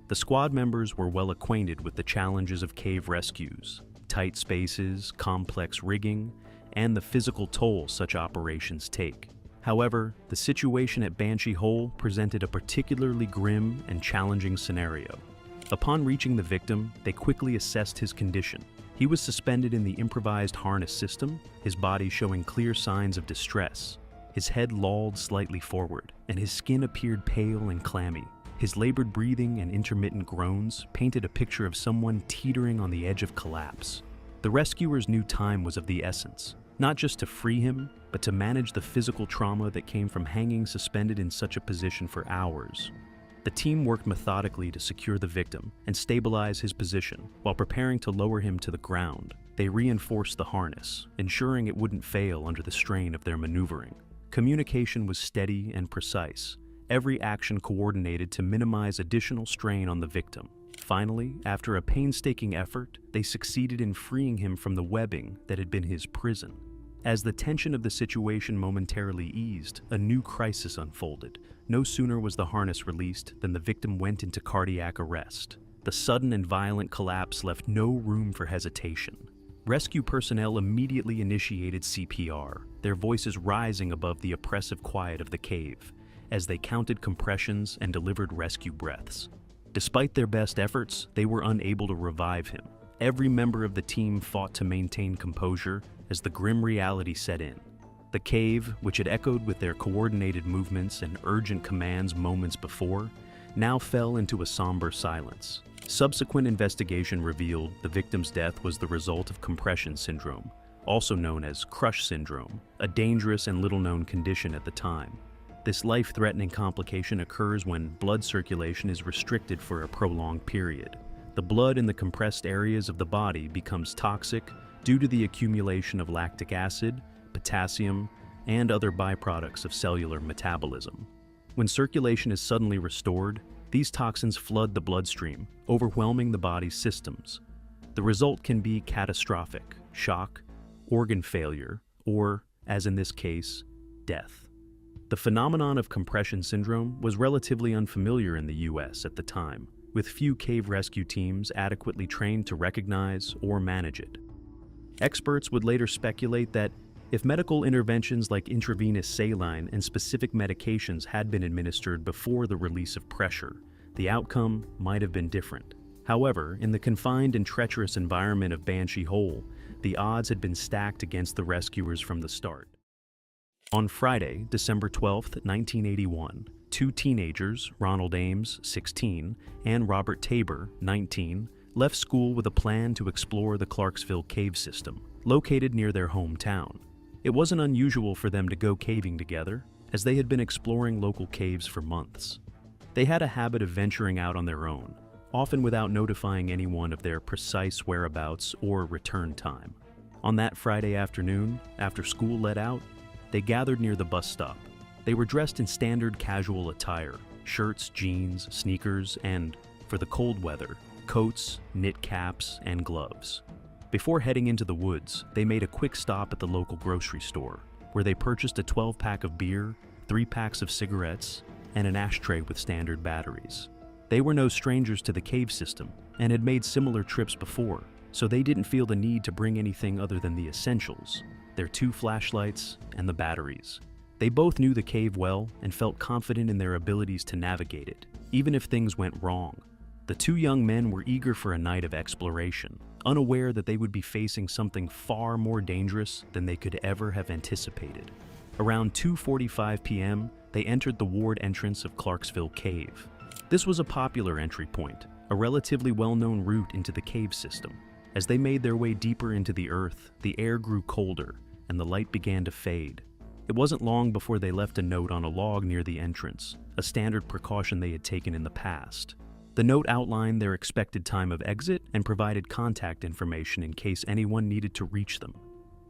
The squad members were well acquainted with the challenges of cave rescues, tight spaces, complex rigging, and the physical toll such operations take. However, the situation at Banshee Hole presented a particularly grim and challenging scenario. Upon reaching the victim, they quickly assessed his condition. He was suspended in the improvised harness system, his body showing clear signs of distress. His head lolled slightly forward, and his skin appeared pale and clammy. His labored breathing and intermittent groans painted a picture of someone teetering on the edge of collapse. The rescuers knew time was of the essence, not just to free him, but to manage the physical trauma that came from hanging suspended in such a position for hours. The team worked methodically to secure the victim and stabilize his position while preparing to lower him to the ground. They reinforced the harness, ensuring it wouldn't fail under the strain of their maneuvering. Communication was steady and precise, every action coordinated to minimize additional strain on the victim. Finally, after a painstaking effort, they succeeded in freeing him from the webbing that had been his prison. As the tension of the situation momentarily eased, a new crisis unfolded. No sooner was the harness released than the victim went into cardiac arrest. The sudden and violent collapse left no room for hesitation. Rescue personnel immediately initiated CPR, their voices rising above the oppressive quiet of the cave, as they counted compressions and delivered rescue breaths. Despite their best efforts, they were unable to revive him. Every member of the team fought to maintain composure as the grim reality set in. The cave, which had echoed with their coordinated movements and urgent commands moments before, now fell into a somber silence. Subsequent investigation revealed the victim's death was the result of compression syndrome, also known as crush syndrome, a dangerous and little-known condition at the time. This life-threatening complication occurs when blood circulation is restricted for a prolonged period. The blood in the compressed areas of the body becomes toxic due to the accumulation of lactic acid, potassium, and other byproducts of cellular metabolism. When circulation is suddenly restored, these toxins flood the bloodstream, overwhelming the body's systems. The result can be catastrophic, shock, organ failure, or, as in this case, death. The phenomenon of compression syndrome was relatively unfamiliar in the US at the time, with few cave rescue teams adequately trained to recognize or manage it. Experts would later speculate that if medical interventions like intravenous saline and specific medications had been administered before the release of pressure, the outcome might have been different. However, in the confined and treacherous environment of Banshee Hole, the odds had been stacked against the rescuers from the start. On Friday, December 12, 1981, two teenagers, Ronald Ames, 16, and Robert Tabor, 19, left school with a plan to explore the Clarksville cave system, located near their hometown. It wasn't unusual for them to go caving together, as they had been exploring local caves for months. They had a habit of venturing out on their own, often without notifying anyone of their precise whereabouts or return time. On that Friday afternoon, after school let out, they gathered near the bus stop. They were dressed in standard casual attire, shirts, jeans, sneakers, and, for the cold weather, coats, knit caps, and gloves. Before heading into the woods, they made a quick stop at the local grocery store, where they purchased a 12-pack of beer, 3 packs of cigarettes, and an ashtray with standard batteries. They were no strangers to the cave system and had made similar trips before, so they didn't feel the need to bring anything other than the essentials, their 2 flashlights and the batteries. They both knew the cave well and felt confident in their abilities to navigate it, even if things went wrong. The 2 young men were eager for a night of exploration, unaware that they would be facing something far more dangerous than they could ever have anticipated. Around 2:45 p.m., they entered the ward entrance of Clarksville Cave. This was a popular entry point, a relatively well-known route into the cave system. As they made their way deeper into the earth, the air grew colder, and the light began to fade. It wasn't long before they left a note on a log near the entrance, a standard precaution they had taken in the past. The note outlined their expected time of exit and provided contact information in case anyone needed to reach them.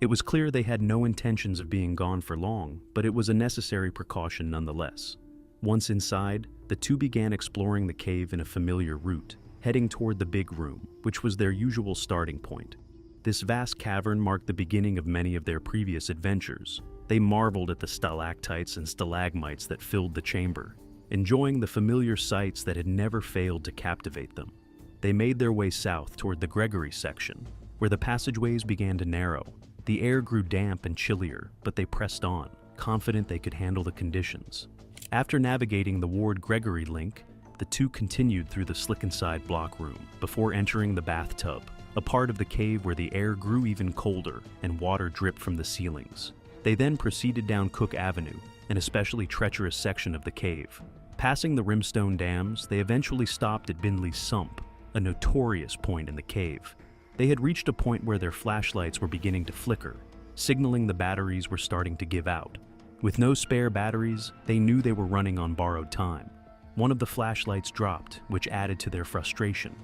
It was clear they had no intentions of being gone for long, but it was a necessary precaution nonetheless. Once inside, the two began exploring the cave in a familiar route, heading toward the big room, which was their usual starting point. This vast cavern marked the beginning of many of their previous adventures. They marveled at the stalactites and stalagmites that filled the chamber, enjoying the familiar sights that had never failed to captivate them. They made their way south toward the Gregory section, where the passageways began to narrow. The air grew damp and chillier, but they pressed on, confident they could handle the conditions. After navigating the Ward Gregory link, the two continued through the slick-inside block room before entering the bathtub, a part of the cave where the air grew even colder and water dripped from the ceilings. They then proceeded down Cook Avenue, an especially treacherous section of the cave. Passing the Rimstone Dams, they eventually stopped at Bindley's Sump, a notorious point in the cave. They had reached a point where their flashlights were beginning to flicker, signaling the batteries were starting to give out. With no spare batteries, they knew they were running on borrowed time. One of the flashlights dropped, which added to their frustration.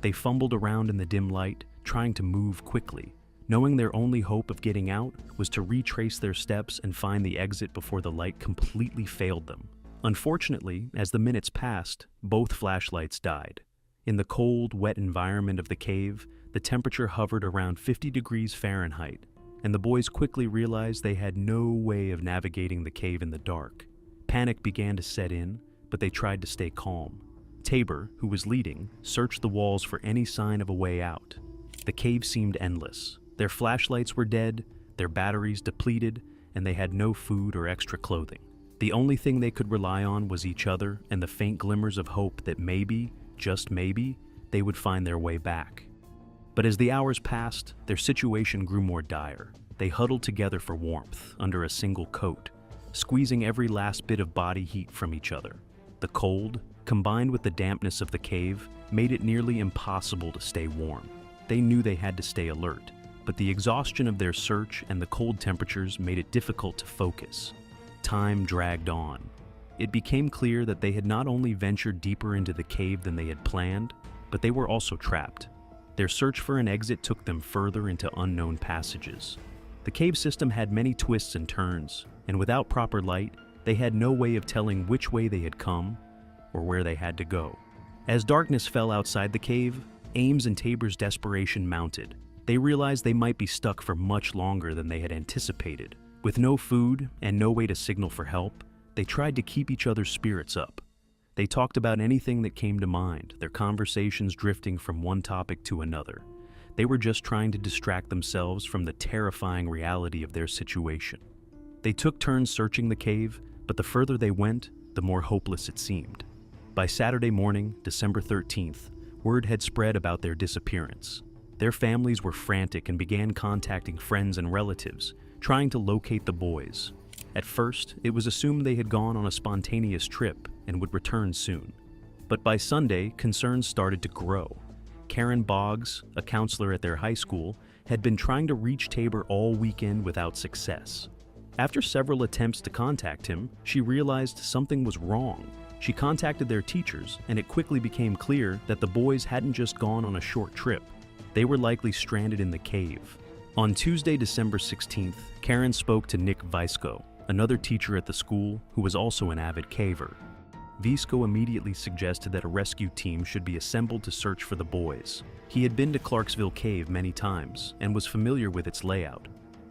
They fumbled around in the dim light, trying to move quickly, knowing their only hope of getting out was to retrace their steps and find the exit before the light completely failed them. Unfortunately, as the minutes passed, both flashlights died. In the cold, wet environment of the cave, the temperature hovered around 50 degrees Fahrenheit, and the boys quickly realized they had no way of navigating the cave in the dark. Panic began to set in, but they tried to stay calm. Tabor, who was leading, searched the walls for any sign of a way out. The cave seemed endless. Their flashlights were dead, their batteries depleted, and they had no food or extra clothing. The only thing they could rely on was each other and the faint glimmers of hope that maybe, just maybe, they would find their way back. But as the hours passed, their situation grew more dire. They huddled together for warmth under a single coat, squeezing every last bit of body heat from each other. The cold, combined with the dampness of the cave, made it nearly impossible to stay warm. They knew they had to stay alert, but the exhaustion of their search and the cold temperatures made it difficult to focus. Time dragged on. It became clear that they had not only ventured deeper into the cave than they had planned, but they were also trapped. Their search for an exit took them further into unknown passages. The cave system had many twists and turns, and without proper light, they had no way of telling which way they had come or where they had to go. As darkness fell outside the cave, Ames and Tabor's desperation mounted. They realized they might be stuck for much longer than they had anticipated. With no food and no way to signal for help, they tried to keep each other's spirits up. They talked about anything that came to mind, their conversations drifting from one topic to another. They were just trying to distract themselves from the terrifying reality of their situation. They took turns searching the cave, but the further they went, the more hopeless it seemed. By Saturday morning, December 13th, word had spread about their disappearance. Their families were frantic and began contacting friends and relatives, trying to locate the boys. At first, it was assumed they had gone on a spontaneous trip and would return soon. But by Sunday, concerns started to grow. Karen Boggs, a counselor at their high school, had been trying to reach Tabor all weekend without success. After several attempts to contact him, she realized something was wrong. She contacted their teachers, and it quickly became clear that the boys hadn't just gone on a short trip. They were likely stranded in the cave. On Tuesday, December 16th, Karen spoke to Nick Visco, another teacher at the school who was also an avid caver. Visco immediately suggested that a rescue team should be assembled to search for the boys. He had been to Clarksville Cave many times and was familiar with its layout.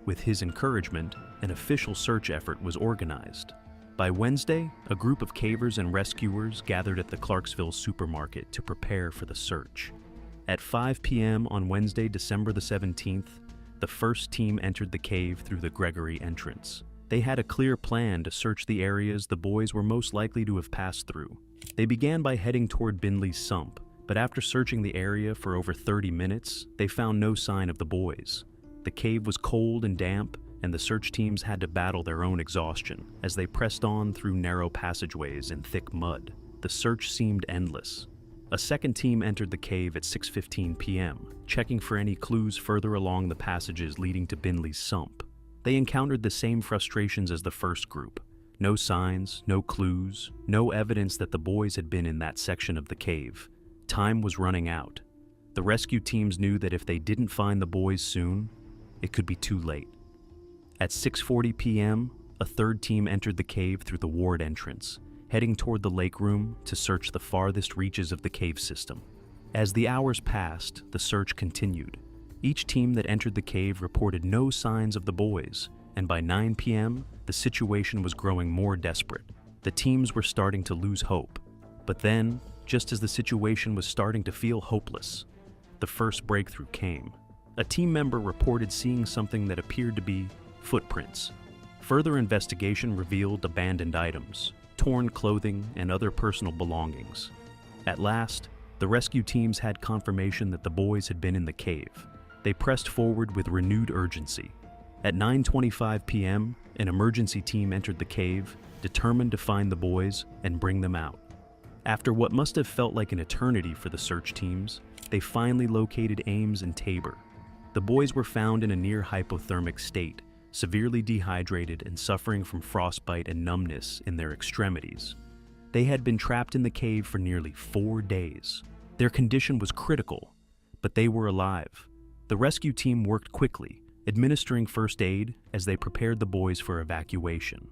With his encouragement, an official search effort was organized. By Wednesday, a group of cavers and rescuers gathered at the Clarksville supermarket to prepare for the search. At 5 p.m. on Wednesday, December the 17th, the first team entered the cave through the Gregory entrance. They had a clear plan to search the areas the boys were most likely to have passed through. They began by heading toward Bindley's Sump, but after searching the area for over 30 minutes, they found no sign of the boys. The cave was cold and damp, and the search teams had to battle their own exhaustion as they pressed on through narrow passageways in thick mud. The search seemed endless. A second team entered the cave at 6:15 p.m., checking for any clues further along the passages leading to Bindley's Sump. They encountered the same frustrations as the first group. No signs, no clues, no evidence that the boys had been in that section of the cave. Time was running out. The rescue teams knew that if they didn't find the boys soon, it could be too late. At 6:40 p.m., a third team entered the cave through the ward entrance, heading toward the lake room to search the farthest reaches of the cave system. As the hours passed, the search continued. Each team that entered the cave reported no signs of the boys, and by 9 p.m., the situation was growing more desperate. The teams were starting to lose hope. But then, just as the situation was starting to feel hopeless, the first breakthrough came. A team member reported seeing something that appeared to be footprints. Further investigation revealed abandoned items, torn clothing, and other personal belongings. At last, the rescue teams had confirmation that the boys had been in the cave. They pressed forward with renewed urgency. At 9:25 p.m., an emergency team entered the cave, determined to find the boys and bring them out. After what must have felt like an eternity for the search teams, they finally located Ames and Tabor. The boys were found in a near hypothermic state, severely dehydrated and suffering from frostbite and numbness in their extremities. They had been trapped in the cave for nearly 4 days. Their condition was critical, but they were alive. The rescue team worked quickly, administering first aid as they prepared the boys for evacuation.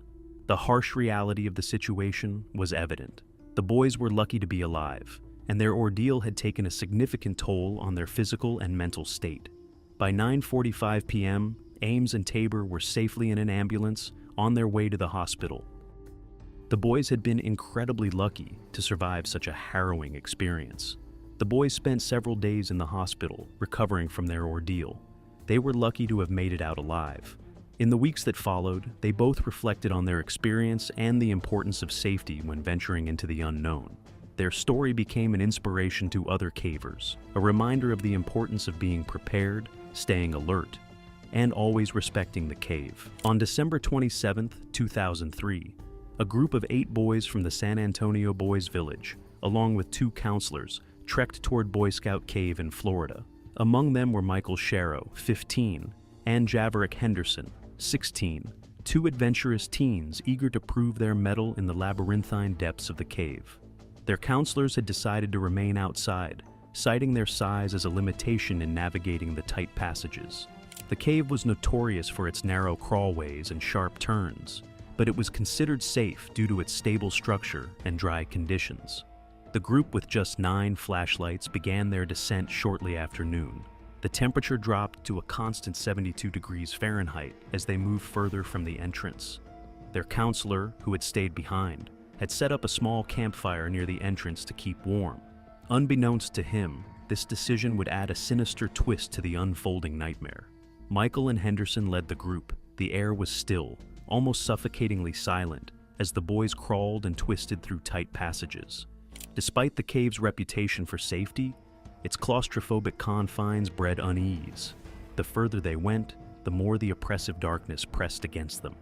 The harsh reality of the situation was evident. The boys were lucky to be alive, and their ordeal had taken a significant toll on their physical and mental state. By 9:45 p.m., Ames and Tabor were safely in an ambulance on their way to the hospital. The boys had been incredibly lucky to survive such a harrowing experience. The boys spent several days in the hospital, recovering from their ordeal. They were lucky to have made it out alive. In the weeks that followed, they both reflected on their experience and the importance of safety when venturing into the unknown. Their story became an inspiration to other cavers, a reminder of the importance of being prepared, staying alert, and always respecting the cave. On December 27, 2003, a group of 8 boys from the San Antonio Boys Village, along with 2 counselors, trekked toward Boy Scout Cave in Florida. Among them were Michael Sharrow, 15, and Javerick Henderson, 16, 2 adventurous teens eager to prove their mettle in the labyrinthine depths of the cave. Their counselors had decided to remain outside, citing their size as a limitation in navigating the tight passages. The cave was notorious for its narrow crawlways and sharp turns, but it was considered safe due to its stable structure and dry conditions. The group with just 9 flashlights began their descent shortly after noon. The temperature dropped to a constant 72 degrees Fahrenheit as they moved further from the entrance. Their counselor, who had stayed behind, had set up a small campfire near the entrance to keep warm. Unbeknownst to him, this decision would add a sinister twist to the unfolding nightmare. Michael and Henderson led the group. The air was still, almost suffocatingly silent, as the boys crawled and twisted through tight passages. Despite the cave's reputation for safety, its claustrophobic confines bred unease. The further they went, the more the oppressive darkness pressed against them.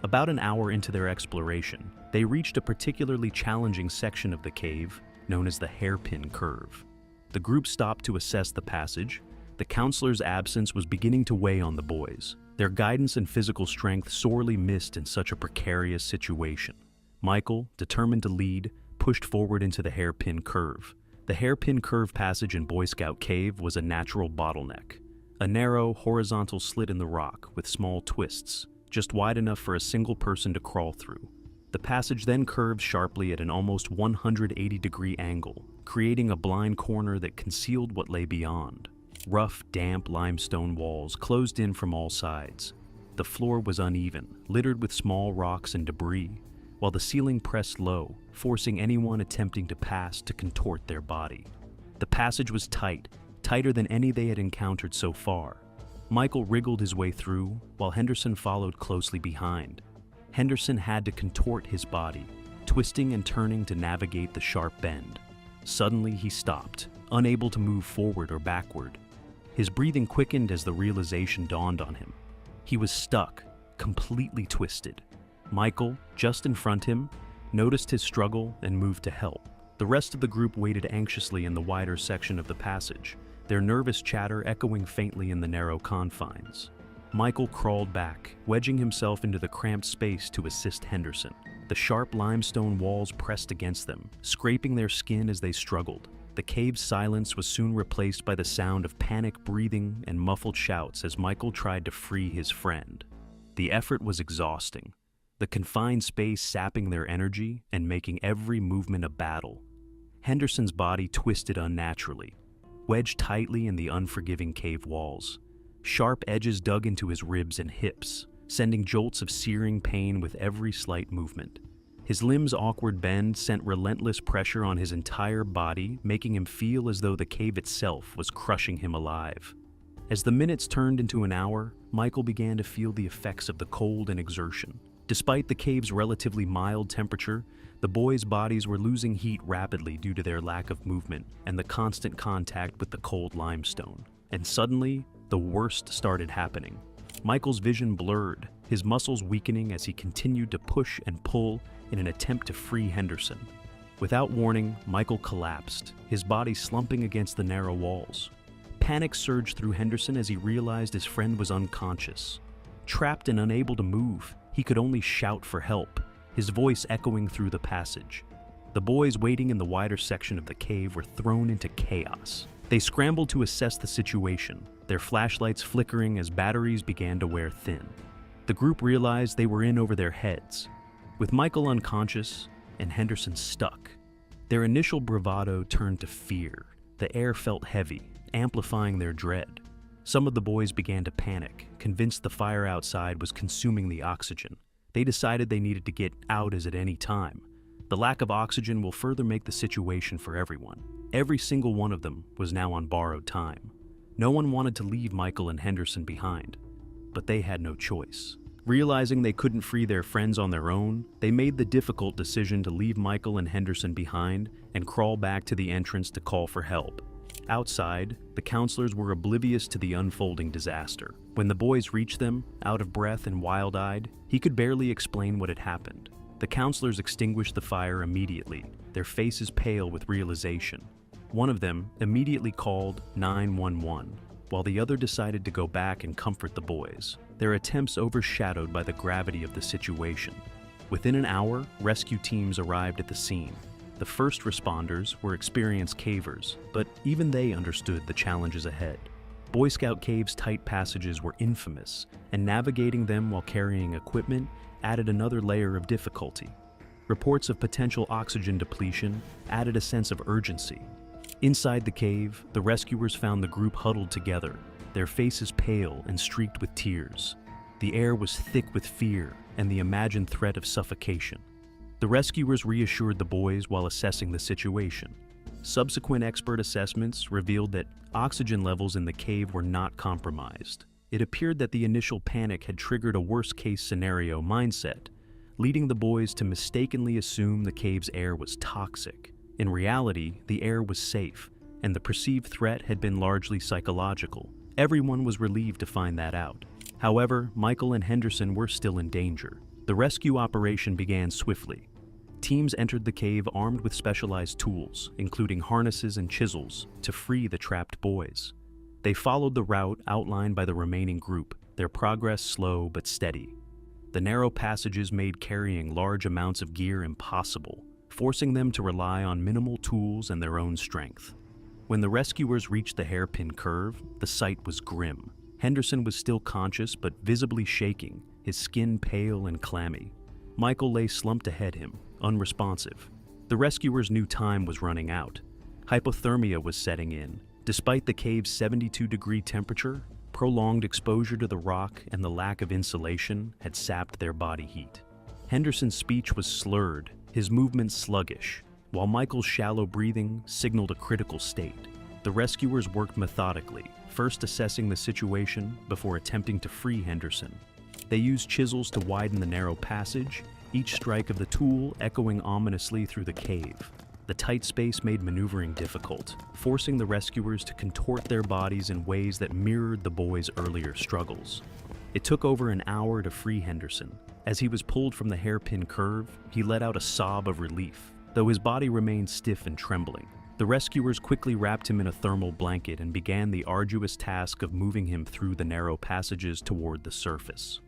About an hour into their exploration, they reached a particularly challenging section of the cave known as the Hairpin Curve. The group stopped to assess the passage. The counselor's absence was beginning to weigh on the boys, their guidance and physical strength sorely missed in such a precarious situation. Michael, determined to lead, pushed forward into the Hairpin Curve. The Hairpin Curve passage in Boy Scout Cave was a natural bottleneck, a narrow, horizontal slit in the rock with small twists, just wide enough for a single person to crawl through. The passage then curved sharply at an almost 180-degree angle, creating a blind corner that concealed what lay beyond. Rough, damp limestone walls closed in from all sides. The floor was uneven, littered with small rocks and debris, while the ceiling pressed low, forcing anyone attempting to pass to contort their body. The passage was tight, tighter than any they had encountered so far. Michael wriggled his way through, while Henderson followed closely behind. Henderson had to contort his body, twisting and turning to navigate the sharp bend. Suddenly he stopped, unable to move forward or backward. His breathing quickened as the realization dawned on him. He was stuck, completely twisted. Michael, just in front of him, noticed his struggle and moved to help. The rest of the group waited anxiously in the wider section of the passage, their nervous chatter echoing faintly in the narrow confines. Michael crawled back, wedging himself into the cramped space to assist Henderson. The sharp limestone walls pressed against them, scraping their skin as they struggled. The cave's silence was soon replaced by the sound of panic breathing and muffled shouts as Michael tried to free his friend. The effort was exhausting, the confined space sapping their energy and making every movement a battle. Henderson's body twisted unnaturally, wedged tightly in the unforgiving cave walls. Sharp edges dug into his ribs and hips, sending jolts of searing pain with every slight movement. His limbs' awkward bend sent relentless pressure on his entire body, making him feel as though the cave itself was crushing him alive. As the minutes turned into an hour, Michael began to feel the effects of the cold and exertion. Despite the cave's relatively mild temperature, the boys' bodies were losing heat rapidly due to their lack of movement and the constant contact with the cold limestone. And suddenly, the worst started happening. Michael's vision blurred, his muscles weakening as he continued to push and pull in an attempt to free Henderson. Without warning, Michael collapsed, his body slumping against the narrow walls. Panic surged through Henderson as he realized his friend was unconscious. Trapped and unable to move, he could only shout for help, his voice echoing through the passage. The boys waiting in the wider section of the cave were thrown into chaos. They scrambled to assess the situation, their flashlights flickering as batteries began to wear thin. The group realized they were in over their heads. With Michael unconscious and Henderson stuck, their initial bravado turned to fear. The air felt heavy, amplifying their dread. Some of the boys began to panic, convinced the fire outside was consuming the oxygen. They decided they needed to get out as at any time. The lack of oxygen will further make the situation for everyone. Every single one of them was now on borrowed time. No one wanted to leave Michael and Henderson behind, but they had no choice. Realizing they couldn't free their friends on their own, they made the difficult decision to leave Michael and Henderson behind and crawl back to the entrance to call for help. Outside, the counselors were oblivious to the unfolding disaster. When the boys reached them, out of breath and wild-eyed, he could barely explain what had happened. The counselors extinguished the fire immediately, their faces pale with realization. One of them immediately called 911, while the other decided to go back and comfort the boys, their attempts overshadowed by the gravity of the situation. Within an hour, rescue teams arrived at the scene. The first responders were experienced cavers, but even they understood the challenges ahead. Boy Scout caves' tight passages were infamous, and navigating them while carrying equipment added another layer of difficulty. Reports of potential oxygen depletion added a sense of urgency. Inside the cave, the rescuers found the group huddled together, their faces pale and streaked with tears. The air was thick with fear and the imagined threat of suffocation. The rescuers reassured the boys while assessing the situation. Subsequent expert assessments revealed that oxygen levels in the cave were not compromised. It appeared that the initial panic had triggered a worst-case scenario mindset, leading the boys to mistakenly assume the cave's air was toxic. In reality, the air was safe, and the perceived threat had been largely psychological. Everyone was relieved to find that out. However, Michael and Henderson were still in danger. The rescue operation began swiftly. Teams entered the cave armed with specialized tools, including harnesses and chisels, to free the trapped boys. They followed the route outlined by the remaining group, their progress slow but steady. The narrow passages made carrying large amounts of gear impossible, forcing them to rely on minimal tools and their own strength. When the rescuers reached the hairpin curve, the sight was grim. Henderson was still conscious but visibly shaking, his skin pale and clammy. Michael lay slumped ahead him, unresponsive. The rescuers knew time was running out. Hypothermia was setting in. Despite the cave's 72-degree temperature, prolonged exposure to the rock and the lack of insulation had sapped their body heat. Henderson's speech was slurred, his movements sluggish, while Michael's shallow breathing signaled a critical state. The rescuers worked methodically, first assessing the situation before attempting to free Henderson. They used chisels to widen the narrow passage, each strike of the tool echoing ominously through the cave. The tight space made maneuvering difficult, forcing the rescuers to contort their bodies in ways that mirrored the boys' earlier struggles. It took over an hour to free Henderson. As he was pulled from the hairpin curve, he let out a sob of relief, though his body remained stiff and trembling. The rescuers quickly wrapped him in a thermal blanket and began the arduous task of moving him through the narrow passages toward the surface.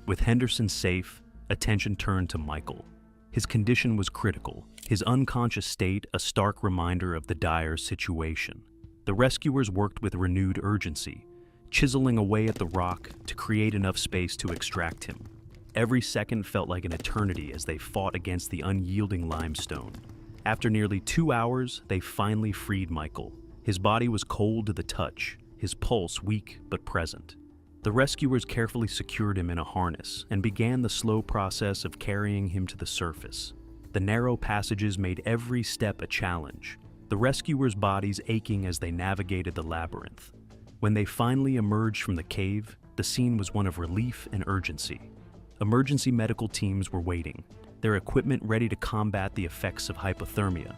With Henderson safe, attention turned to Michael. His condition was critical. his unconscious state a stark reminder of the dire situation. The rescuers worked with renewed urgency, chiseling away at the rock to create enough space to extract him. Every second felt like an eternity as they fought against the unyielding limestone. After nearly 2 hours, they finally freed Michael. His body was cold to the touch, his pulse weak but present. The rescuers carefully secured him in a harness and began the slow process of carrying him to the surface. The narrow passages made every step a challenge, the rescuers' bodies aching as they navigated the labyrinth. When they finally emerged from the cave, the scene was one of relief and urgency. Emergency medical teams were waiting, their equipment ready to combat the effects of hypothermia.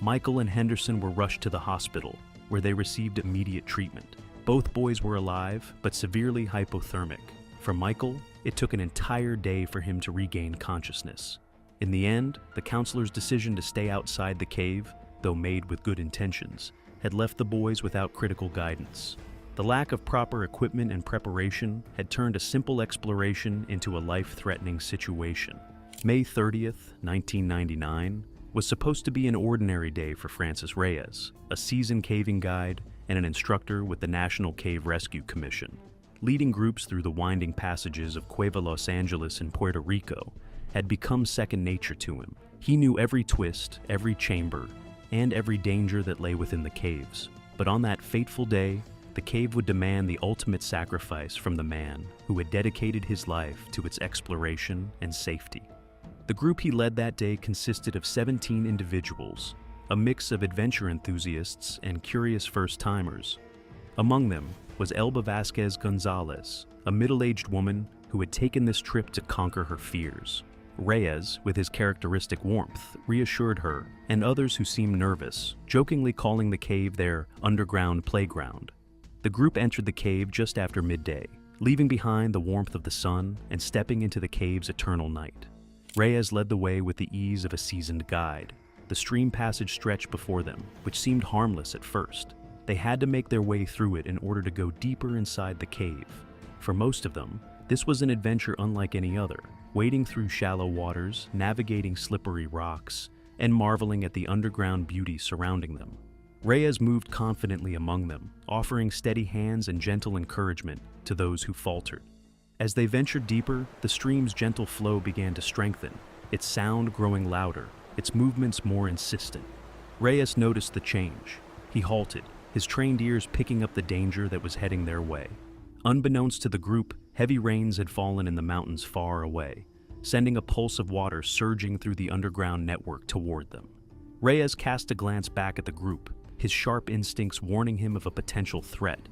Michael and Henderson were rushed to the hospital, where they received immediate treatment. Both boys were alive, but severely hypothermic. For Michael, it took an entire day for him to regain consciousness. In the end, the counselor's decision to stay outside the cave, though made with good intentions, had left the boys without critical guidance. The lack of proper equipment and preparation had turned a simple exploration into a life-threatening situation. May 30th, 1999, was supposed to be an ordinary day for Francis Reyes, a seasoned caving guide and an instructor with the National Cave Rescue Commission. Leading groups through the winding passages of Cueva Los Angeles in Puerto Rico had become second nature to him. He knew every twist, every chamber, and every danger that lay within the caves. But on that fateful day, the cave would demand the ultimate sacrifice from the man who had dedicated his life to its exploration and safety. The group he led that day consisted of 17 individuals, a mix of adventure enthusiasts and curious first-timers. Among them was Elba Vasquez Gonzalez, a middle-aged woman who had taken this trip to conquer her fears. Reyes, with his characteristic warmth, reassured her, and others who seemed nervous, jokingly calling the cave their underground playground. The group entered the cave just after midday, leaving behind the warmth of the sun and stepping into the cave's eternal night. Reyes led the way with the ease of a seasoned guide. The stream passage stretched before them, which seemed harmless at first. They had to make their way through it in order to go deeper inside the cave. For most of them, this was an adventure unlike any other, wading through shallow waters, navigating slippery rocks, and marveling at the underground beauty surrounding them. Reyes moved confidently among them, offering steady hands and gentle encouragement to those who faltered. As they ventured deeper, the stream's gentle flow began to strengthen, its sound growing louder, its movements more insistent. Reyes noticed the change. He halted, his trained ears picking up the danger that was heading their way. Unbeknownst to the group, heavy rains had fallen in the mountains far away, sending a pulse of water surging through the underground network toward them. Reyes cast a glance back at the group, his sharp instincts warning him of a potential threat.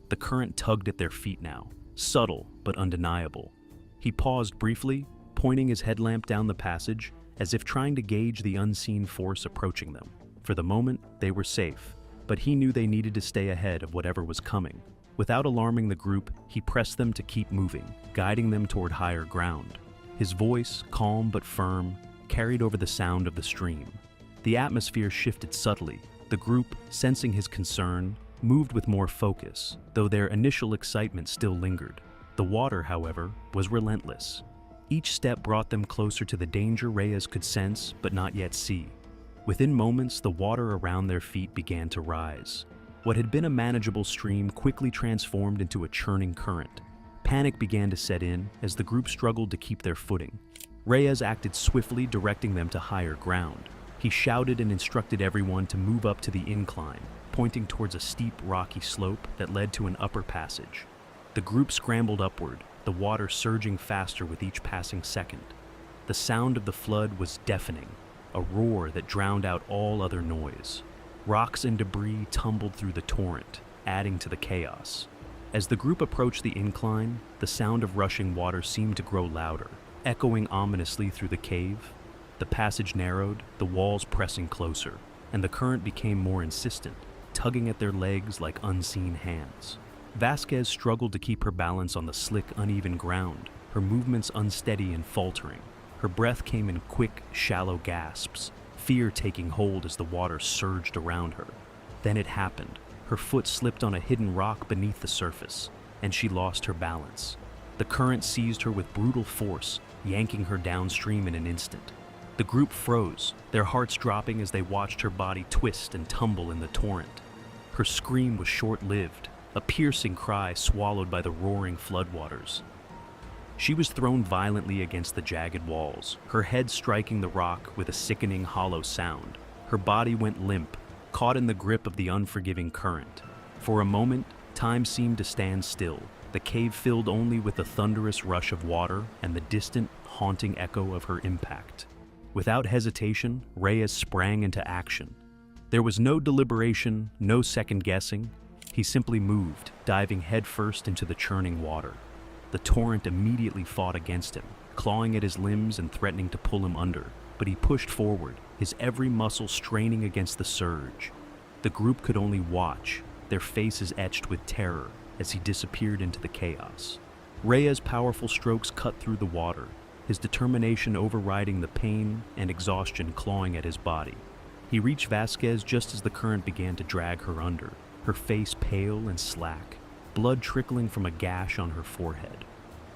The current tugged at their feet now, subtle but undeniable. He paused briefly, pointing his headlamp down the passage, as if trying to gauge the unseen force approaching them. For the moment, they were safe, but he knew they needed to stay ahead of whatever was coming. Without alarming the group, he pressed them to keep moving, guiding them toward higher ground. His voice, calm but firm, carried over the sound of the stream. The atmosphere shifted subtly. The group, sensing his concern, moved with more focus, though their initial excitement still lingered. The water, however, was relentless. Each step brought them closer to the danger Reyes could sense but not yet see. Within moments, the water around their feet began to rise. What had been a manageable stream quickly transformed into a churning current. Panic began to set in as the group struggled to keep their footing. Reyes acted swiftly, directing them to higher ground. He shouted and instructed everyone to move up to the incline, pointing towards a steep, rocky slope that led to an upper passage. The group scrambled upward, the water surging faster with each passing second. The sound of the flood was deafening, a roar that drowned out all other noise. Rocks and debris tumbled through the torrent, adding to the chaos. As the group approached the incline, the sound of rushing water seemed to grow louder, echoing ominously through the cave. The passage narrowed, the walls pressing closer, and the current became more insistent, tugging at their legs like unseen hands. Vasquez struggled to keep her balance on the slick, uneven ground, her movements unsteady and faltering. Her breath came in quick, shallow gasps, fear taking hold as the water surged around her. Then it happened. Her foot slipped on a hidden rock beneath the surface, and she lost her balance. The current seized her with brutal force, yanking her downstream in an instant. The group froze, their hearts dropping as they watched her body twist and tumble in the torrent. Her scream was short-lived, a piercing cry swallowed by the roaring floodwaters. She was thrown violently against the jagged walls, her head striking the rock with a sickening hollow sound. Her body went limp, caught in the grip of the unforgiving current. For a moment, time seemed to stand still, the cave filled only with the thunderous rush of water and the distant, haunting echo of her impact. Without hesitation, Reyes sprang into action. There was no deliberation, no second guessing. He simply moved, diving headfirst into the churning water. The torrent immediately fought against him, clawing at his limbs and threatening to pull him under, but he pushed forward, his every muscle straining against the surge. The group could only watch, their faces etched with terror, as he disappeared into the chaos. Reyes' powerful strokes cut through the water, his determination overriding the pain and exhaustion clawing at his body. He reached Vasquez just as the current began to drag her under, her face pale and slack, blood trickling from a gash on her forehead.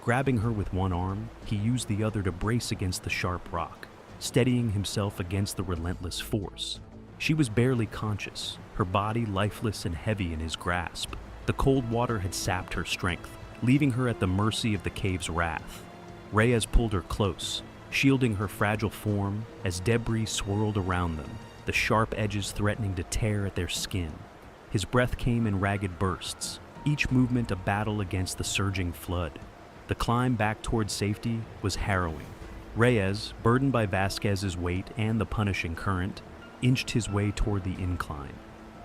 Grabbing her with one arm, he used the other to brace against the sharp rock, steadying himself against the relentless force. She was barely conscious, her body lifeless and heavy in his grasp. The cold water had sapped her strength, leaving her at the mercy of the cave's wrath. Reyes pulled her close, shielding her fragile form as debris swirled around them, the sharp edges threatening to tear at their skin. His breath came in ragged bursts, each movement a battle against the surging flood. The climb back toward safety was harrowing. Reyes, burdened by Vasquez's weight and the punishing current, inched his way toward the incline.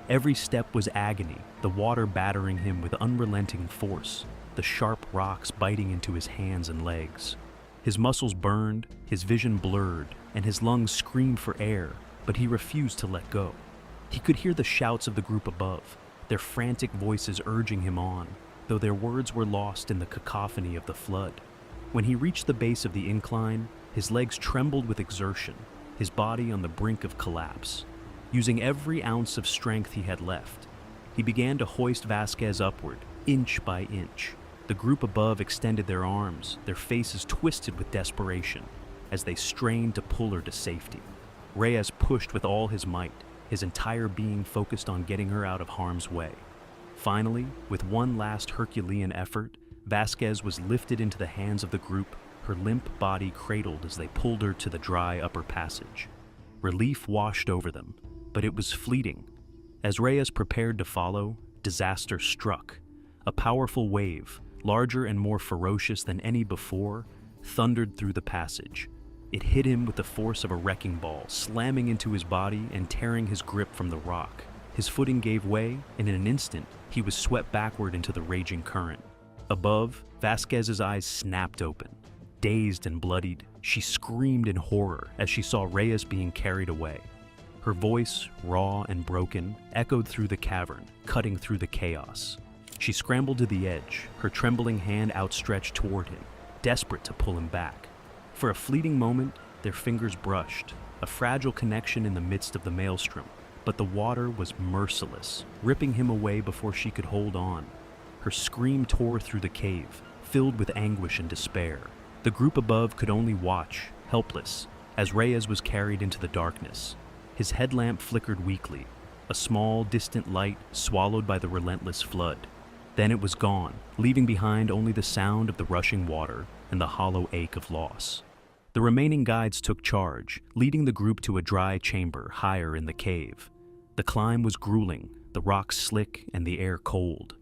Every step was agony, the water battering him with unrelenting force, the sharp rocks biting into his hands and legs. His muscles burned, his vision blurred, and his lungs screamed for air, but he refused to let go. He could hear the shouts of the group above, their frantic voices urging him on, though their words were lost in the cacophony of the flood. When he reached the base of the incline, his legs trembled with exertion, his body on the brink of collapse. Using every ounce of strength he had left, he began to hoist Vasquez upward, inch by inch. The group above extended their arms, their faces twisted with desperation, as they strained to pull her to safety. Reyes pushed with all his might, his entire being focused on getting her out of harm's way. Finally, with one last Herculean effort, Vasquez was lifted into the hands of the group, her limp body cradled as they pulled her to the dry upper passage. Relief washed over them, but it was fleeting. As Reyes prepared to follow, disaster struck. A powerful wave, larger and more ferocious than any before, thundered through the passage. It hit him with the force of a wrecking ball, slamming into his body and tearing his grip from the rock. His footing gave way, and in an instant, he was swept backward into the raging current. Above, Vasquez's eyes snapped open. Dazed and bloodied, she screamed in horror as she saw Reyes being carried away. Her voice, raw and broken, echoed through the cavern, cutting through the chaos. She scrambled to the edge, her trembling hand outstretched toward him, desperate to pull him back. For a fleeting moment, their fingers brushed, a fragile connection in the midst of the maelstrom, but the water was merciless, ripping him away before she could hold on. Her scream tore through the cave, filled with anguish and despair. The group above could only watch, helpless, as Reyes was carried into the darkness. His headlamp flickered weakly, a small, distant light swallowed by the relentless flood. Then it was gone, leaving behind only the sound of the rushing water and the hollow ache of loss. The remaining guides took charge, leading the group to a dry chamber higher in the cave. The climb was grueling, the rocks slick and the air cold.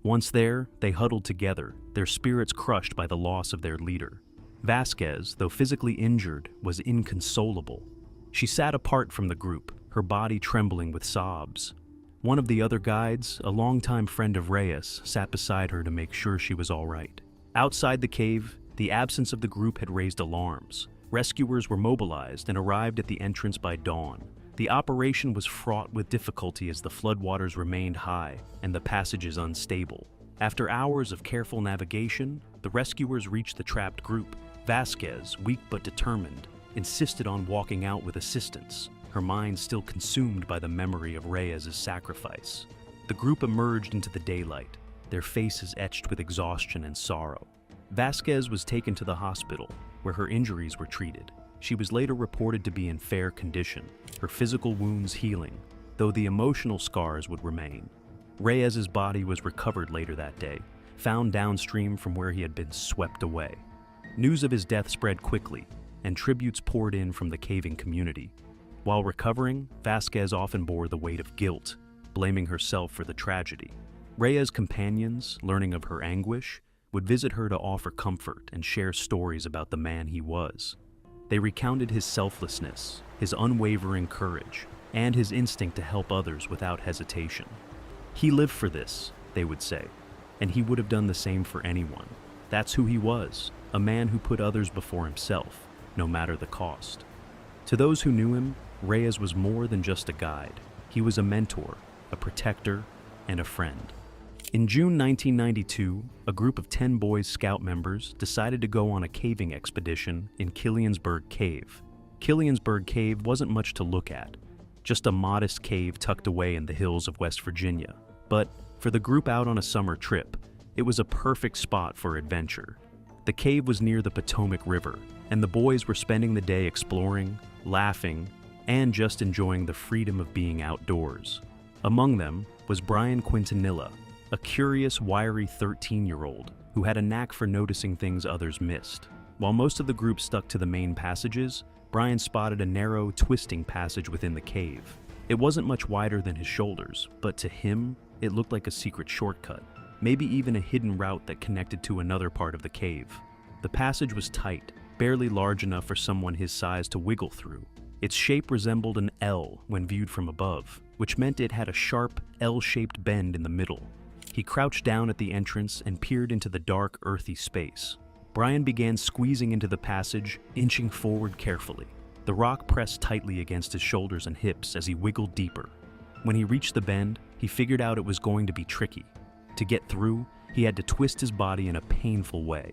Once there, they huddled together, their spirits crushed by the loss of their leader. Vasquez, though physically injured, was inconsolable. She sat apart from the group, her body trembling with sobs. One of the other guides, a longtime friend of Reyes, sat beside her to make sure she was all right. Outside the cave, the absence of the group had raised alarms. Rescuers were mobilized and arrived at the entrance by dawn. The operation was fraught with difficulty as the floodwaters remained high and the passages unstable. After hours of careful navigation, the rescuers reached the trapped group. Vasquez, weak but determined, insisted on walking out with assistance, her mind still consumed by the memory of Reyes' sacrifice. The group emerged into the daylight, their faces etched with exhaustion and sorrow. Vasquez was taken to the hospital, where her injuries were treated. She was later reported to be in fair condition, her physical wounds healing, though the emotional scars would remain. Reyes's body was recovered later that day, found downstream from where he had been swept away. News of his death spread quickly, and tributes poured in from the caving community. While recovering, Vasquez often bore the weight of guilt, blaming herself for the tragedy. Reyes' companions, learning of her anguish, would visit her to offer comfort and share stories about the man he was. They recounted his selflessness, his unwavering courage, and his instinct to help others without hesitation. He lived for this, they would say, and he would have done the same for anyone. That's who he was, a man who put others before himself, no matter the cost. To those who knew him, Reyes was more than just a guide. He was a mentor, a protector, and a friend. In June 1992, a group of 10 Boy Scout members decided to go on a caving expedition in Killiansburg Cave. Killiansburg Cave wasn't much to look at, just a modest cave tucked away in the hills of West Virginia. But for the group out on a summer trip, it was a perfect spot for adventure. The cave was near the Potomac River, and the boys were spending the day exploring, laughing, and just enjoying the freedom of being outdoors. Among them was Brian Quintanilla, a curious, wiry 13-year-old who had a knack for noticing things others missed. While most of the group stuck to the main passages, Brian spotted a narrow, twisting passage within the cave. It wasn't much wider than his shoulders, but to him, it looked like a secret shortcut, maybe even a hidden route that connected to another part of the cave. The passage was tight, barely large enough for someone his size to wiggle through. Its shape resembled an L when viewed from above, which meant it had a sharp, L-shaped bend in the middle. He crouched down at the entrance and peered into the dark, earthy space. Brian began squeezing into the passage, inching forward carefully. The rock pressed tightly against his shoulders and hips as he wiggled deeper. When he reached the bend, he figured out it was going to be tricky. To get through, he had to twist his body in a painful way.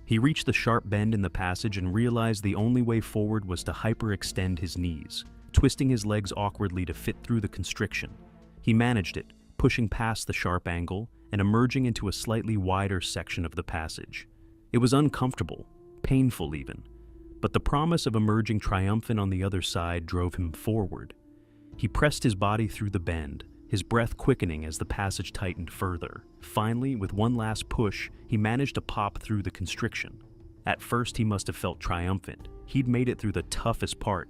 He reached the sharp bend in the passage and realized the only way forward was to hyperextend his knees, twisting his legs awkwardly to fit through the constriction. He managed it, pushing past the sharp angle and emerging into a slightly wider section of the passage. It was uncomfortable, painful even, but the promise of emerging triumphant on the other side drove him forward. He pressed his body through the bend, his breath quickening as the passage tightened further. Finally, with one last push, he managed to pop through the constriction. At first, he must have felt triumphant. He'd made it through the toughest part,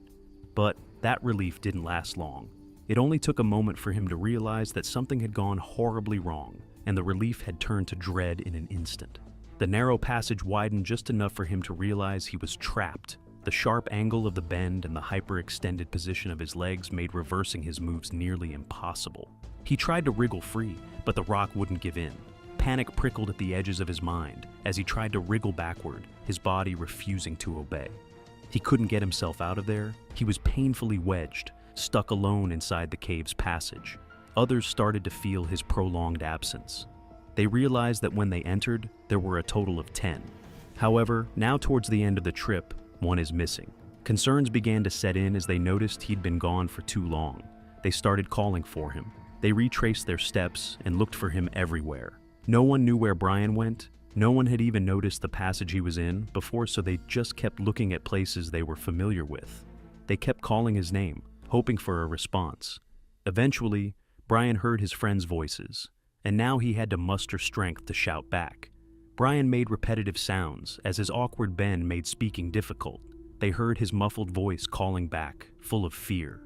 but that relief didn't last long. It only took a moment for him to realize that something had gone horribly wrong, and the relief had turned to dread in an instant. The narrow passage widened just enough for him to realize he was trapped. The sharp angle of the bend and the hyperextended position of his legs made reversing his moves nearly impossible. He tried to wriggle free, but the rock wouldn't give in. Panic prickled at the edges of his mind as he tried to wriggle backward, his body refusing to obey. He couldn't get himself out of there. He was painfully wedged, stuck alone inside the cave's passage. Others started to feel his prolonged absence. They realized that when they entered, there were a total of 10. However, now towards the end of the trip, one is missing. Concerns began to set in as they noticed he'd been gone for too long. They started calling for him. They retraced their steps and looked for him everywhere. No one knew where Brian went. No one had even noticed the passage he was in before, so they just kept looking at places they were familiar with. They kept calling his name, hoping for a response. Eventually, Brian heard his friends' voices, and now he had to muster strength to shout back. Brian made repetitive sounds as his awkward bend made speaking difficult. They heard his muffled voice calling back, full of fear.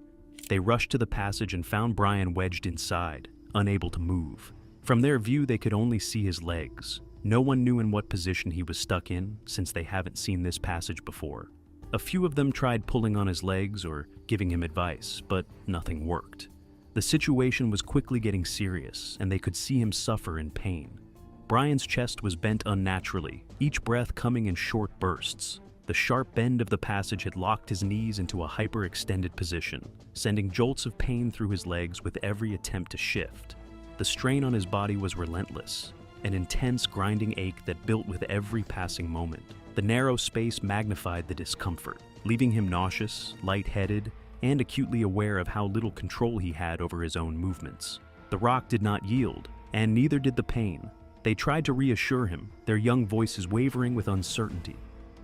They rushed to the passage and found Brian wedged inside, unable to move. From their view, they could only see his legs. No one knew in what position he was stuck in, since they haven't seen this passage before. A few of them tried pulling on his legs or giving him advice, but nothing worked. The situation was quickly getting serious, and they could see him suffer in pain. Brian's chest was bent unnaturally, each breath coming in short bursts. The sharp bend of the passage had locked his knees into a hyperextended position, sending jolts of pain through his legs with every attempt to shift. The strain on his body was relentless, an intense grinding ache that built with every passing moment. The narrow space magnified the discomfort, leaving him nauseous, lightheaded, and acutely aware of how little control he had over his own movements. The rock did not yield, and neither did the pain. They tried to reassure him, their young voices wavering with uncertainty.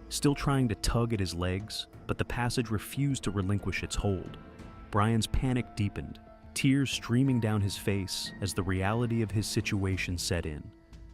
still trying to tug at his legs, but the passage refused to relinquish its hold. Brian's panic deepened, tears streaming down his face as the reality of his situation set in.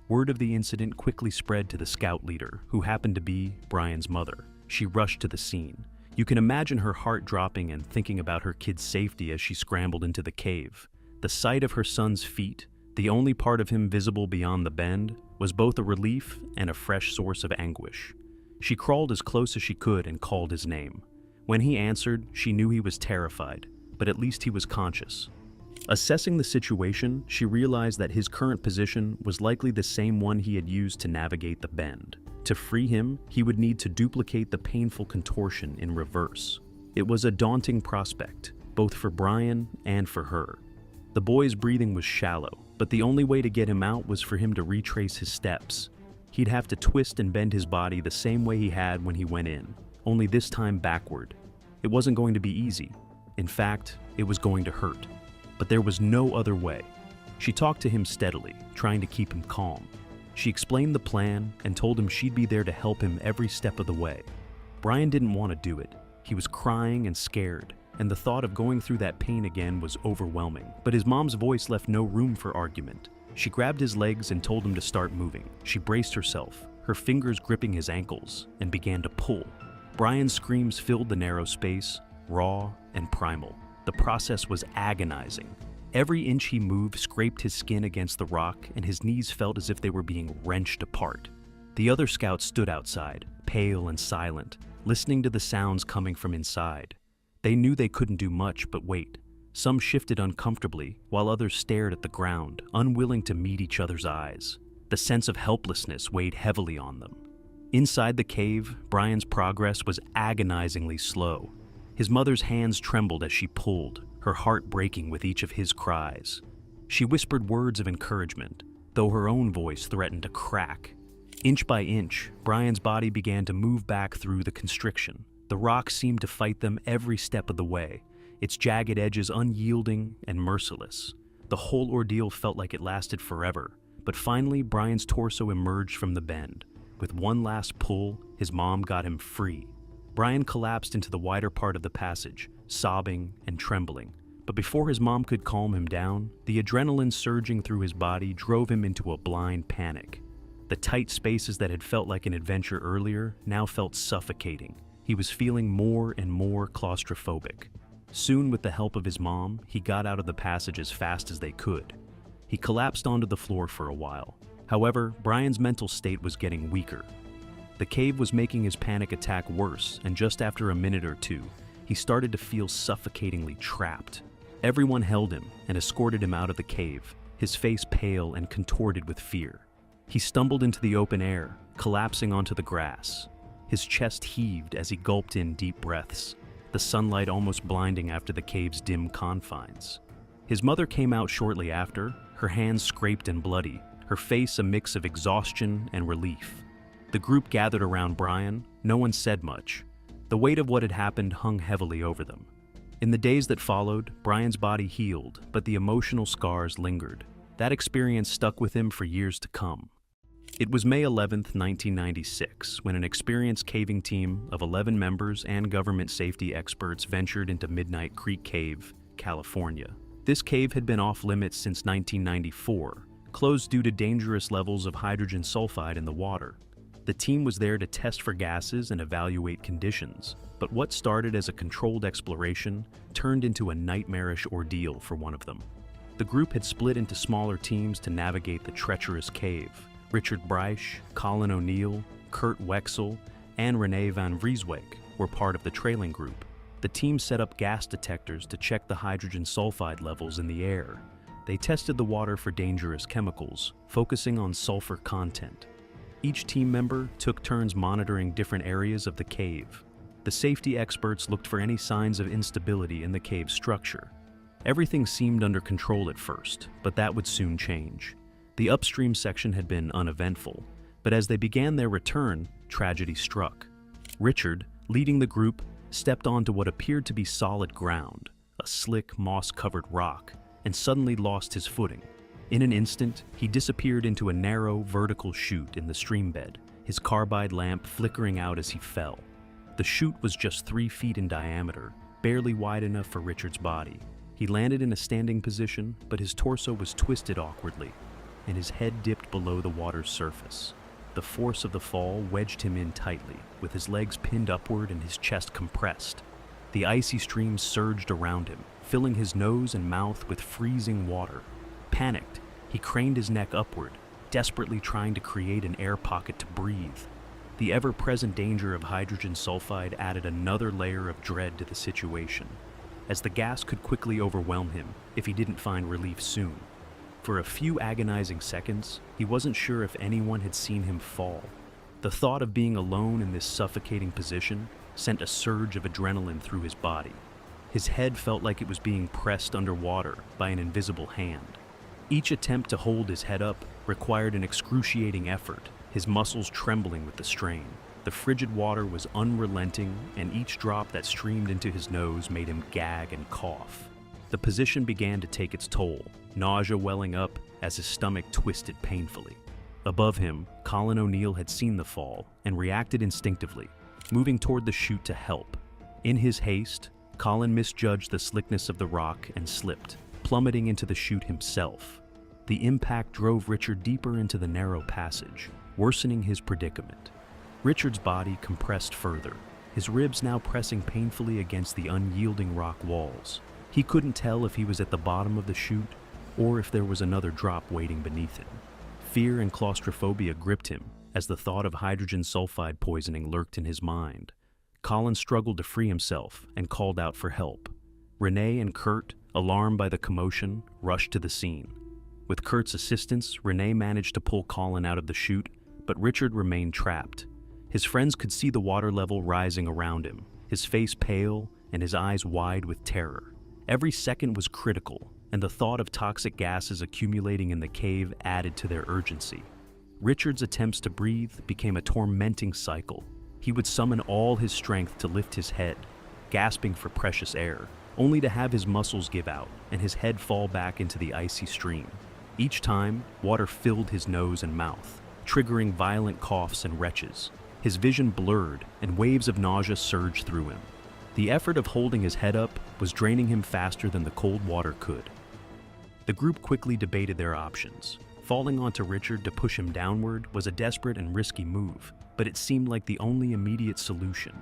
Word of the incident quickly spread to the scout leader, who happened to be Brian's mother. She rushed to the scene. You can imagine her heart dropping and thinking about her kid's safety as she scrambled into the cave. The sight of her son's feet, the only part of him visible beyond the bend, was both a relief and a fresh source of anguish. She crawled as close as she could and called his name. When he answered, she knew he was terrified, but at least he was conscious. Assessing the situation, she realized that his current position was likely the same one he had used to navigate the bend. To free him, he would need to duplicate the painful contortion in reverse. It was a daunting prospect, both for Brian and for her. The boy's breathing was shallow, but the only way to get him out was for him to retrace his steps. He'd have to twist and bend his body the same way he had when he went in, only this time backward. It wasn't going to be easy. In fact, it was going to hurt. But there was no other way. She talked to him steadily, trying to keep him calm. She explained the plan and told him she'd be there to help him every step of the way. Brian didn't want to do it. He was crying and scared, and the thought of going through that pain again was overwhelming. But his mom's voice left no room for argument. She grabbed his legs and told him to start moving. She braced herself, her fingers gripping his ankles, and began to pull. Brian's screams filled the narrow space, raw and primal. The process was agonizing. Every inch he moved scraped his skin against the rock, and his knees felt as if they were being wrenched apart. The other scouts stood outside, pale and silent, listening to the sounds coming from inside. They knew they couldn't do much but wait. Some shifted uncomfortably, while others stared at the ground, unwilling to meet each other's eyes. The sense of helplessness weighed heavily on them. Inside the cave, Brian's progress was agonizingly slow. His mother's hands trembled as she pulled, her heart breaking with each of his cries. She whispered words of encouragement, though her own voice threatened to crack. Inch by inch, Brian's body began to move back through the constriction. The rock seemed to fight them every step of the way, its jagged edges unyielding and merciless. The whole ordeal felt like it lasted forever, but finally Brian's torso emerged from the bend. With one last pull, his mom got him free. Brian collapsed into the wider part of the passage, sobbing and trembling. But before his mom could calm him down, the adrenaline surging through his body drove him into a blind panic. The tight spaces that had felt like an adventure earlier now felt suffocating. He was feeling more and more claustrophobic. Soon, with the help of his mom, he got out of the passage as fast as they could. He collapsed onto the floor for a while. However, Brian's mental state was getting weaker. The cave was making his panic attack worse, and just after a minute or two, he started to feel suffocatingly trapped. Everyone held him and escorted him out of the cave, his face pale and contorted with fear. He stumbled into the open air, collapsing onto the grass. His chest heaved as he gulped in deep breaths, the sunlight almost blinding after the cave's dim confines. His mother came out shortly after, her hands scraped and bloody, her face a mix of exhaustion and relief. The group gathered around Brian. No one said much. The weight of what had happened hung heavily over them. In the days that followed, Brian's body healed, but the emotional scars lingered. That experience stuck with him for years to come. It was May 11th, 1996, when an experienced caving team of 11 members and government safety experts ventured into Midnight Creek Cave, California. This cave had been off-limits since 1994, closed due to dangerous levels of hydrogen sulfide in the water. The team was there to test for gases and evaluate conditions, but what started as a controlled exploration turned into a nightmarish ordeal for one of them. The group had split into smaller teams to navigate the treacherous cave. Richard Breisch, Colin O'Neill, Kurt Wexel, and Renee van Vrieswijk were part of the trailing group. The team set up gas detectors to check the hydrogen sulfide levels in the air. They tested the water for dangerous chemicals, focusing on sulfur content. Each team member took turns monitoring different areas of the cave. The safety experts looked for any signs of instability in the cave's structure. Everything seemed under control at first, but that would soon change. The upstream section had been uneventful, but as they began their return, tragedy struck. Richard, leading the group, stepped onto what appeared to be solid ground, a slick, moss-covered rock, and suddenly lost his footing. In an instant, he disappeared into a narrow, vertical chute in the stream bed, his carbide lamp flickering out as he fell. The chute was just 3 feet in diameter, barely wide enough for Richard's body. He landed in a standing position, but his torso was twisted awkwardly, and his head dipped below the water's surface. The force of the fall wedged him in tightly, with his legs pinned upward and his chest compressed. The icy stream surged around him, filling his nose and mouth with freezing water. Panicked, he craned his neck upward, desperately trying to create an air pocket to breathe. The ever-present danger of hydrogen sulfide added another layer of dread to the situation, as the gas could quickly overwhelm him if he didn't find relief soon. For a few agonizing seconds, he wasn't sure if anyone had seen him fall. The thought of being alone in this suffocating position sent a surge of adrenaline through his body. His head felt like it was being pressed underwater by an invisible hand. Each attempt to hold his head up required an excruciating effort, his muscles trembling with the strain. The frigid water was unrelenting, and each drop that streamed into his nose made him gag and cough. The position began to take its toll, nausea welling up as his stomach twisted painfully. Above him, Colin O'Neill had seen the fall and reacted instinctively, moving toward the chute to help. In his haste, Colin misjudged the slickness of the rock and slipped, plummeting into the chute himself. The impact drove Richard deeper into the narrow passage, worsening his predicament. Richard's body compressed further, his ribs now pressing painfully against the unyielding rock walls. He couldn't tell if he was at the bottom of the chute or if there was another drop waiting beneath him. Fear and claustrophobia gripped him as the thought of hydrogen sulfide poisoning lurked in his mind. Colin struggled to free himself and called out for help. Renee and Kurt, alarmed by the commotion, rushed to the scene. With Kurt's assistance, Renee managed to pull Colin out of the chute, but Richard remained trapped. His friends could see the water level rising around him, his face pale and his eyes wide with terror. Every second was critical, and the thought of toxic gases accumulating in the cave added to their urgency. Richard's attempts to breathe became a tormenting cycle. He would summon all his strength to lift his head, gasping for precious air, only to have his muscles give out and his head fall back into the icy stream. Each time, water filled his nose and mouth, triggering violent coughs and retches. His vision blurred, and waves of nausea surged through him. The effort of holding his head up was draining him faster than the cold water could. The group quickly debated their options. Falling onto Richard to push him downward was a desperate and risky move, but it seemed like the only immediate solution.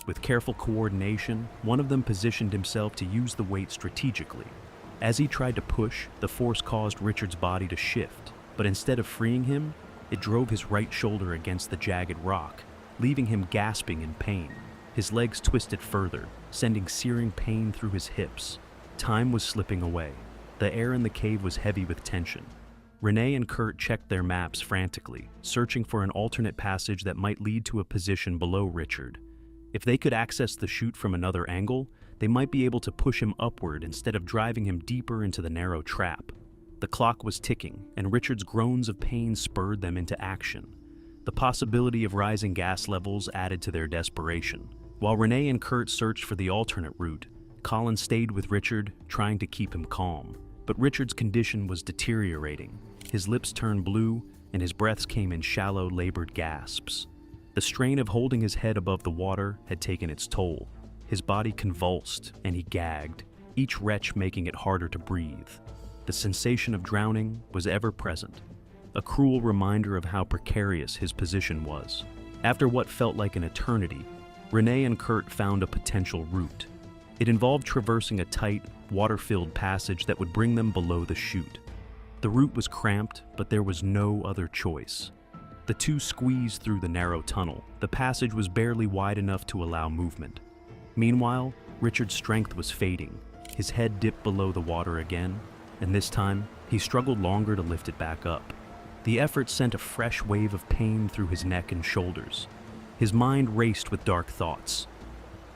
With careful coordination, one of them positioned himself to use the weight strategically. As he tried to push, the force caused Richard's body to shift, but instead of freeing him, it drove his right shoulder against the jagged rock, leaving him gasping in pain. His legs twisted further, sending searing pain through his hips. Time was slipping away. The air in the cave was heavy with tension. Renee and Kurt checked their maps frantically, searching for an alternate passage that might lead to a position below Richard. If they could access the chute from another angle, they might be able to push him upward instead of driving him deeper into the narrow trap. The clock was ticking, and Richard's groans of pain spurred them into action. The possibility of rising gas levels added to their desperation. While Renee and Kurt searched for the alternate route, Colin stayed with Richard, trying to keep him calm. But Richard's condition was deteriorating. His lips turned blue, and his breaths came in shallow, labored gasps. The strain of holding his head above the water had taken its toll. His body convulsed, and he gagged, each retch making it harder to breathe. The sensation of drowning was ever present, a cruel reminder of how precarious his position was. After what felt like an eternity, Renee and Kurt found a potential route. It involved traversing a tight, water-filled passage that would bring them below the chute. The route was cramped, but there was no other choice. The two squeezed through the narrow tunnel. The passage was barely wide enough to allow movement. Meanwhile, Richard's strength was fading. His head dipped below the water again, and this time, he struggled longer to lift it back up. The effort sent a fresh wave of pain through his neck and shoulders. His mind raced with dark thoughts.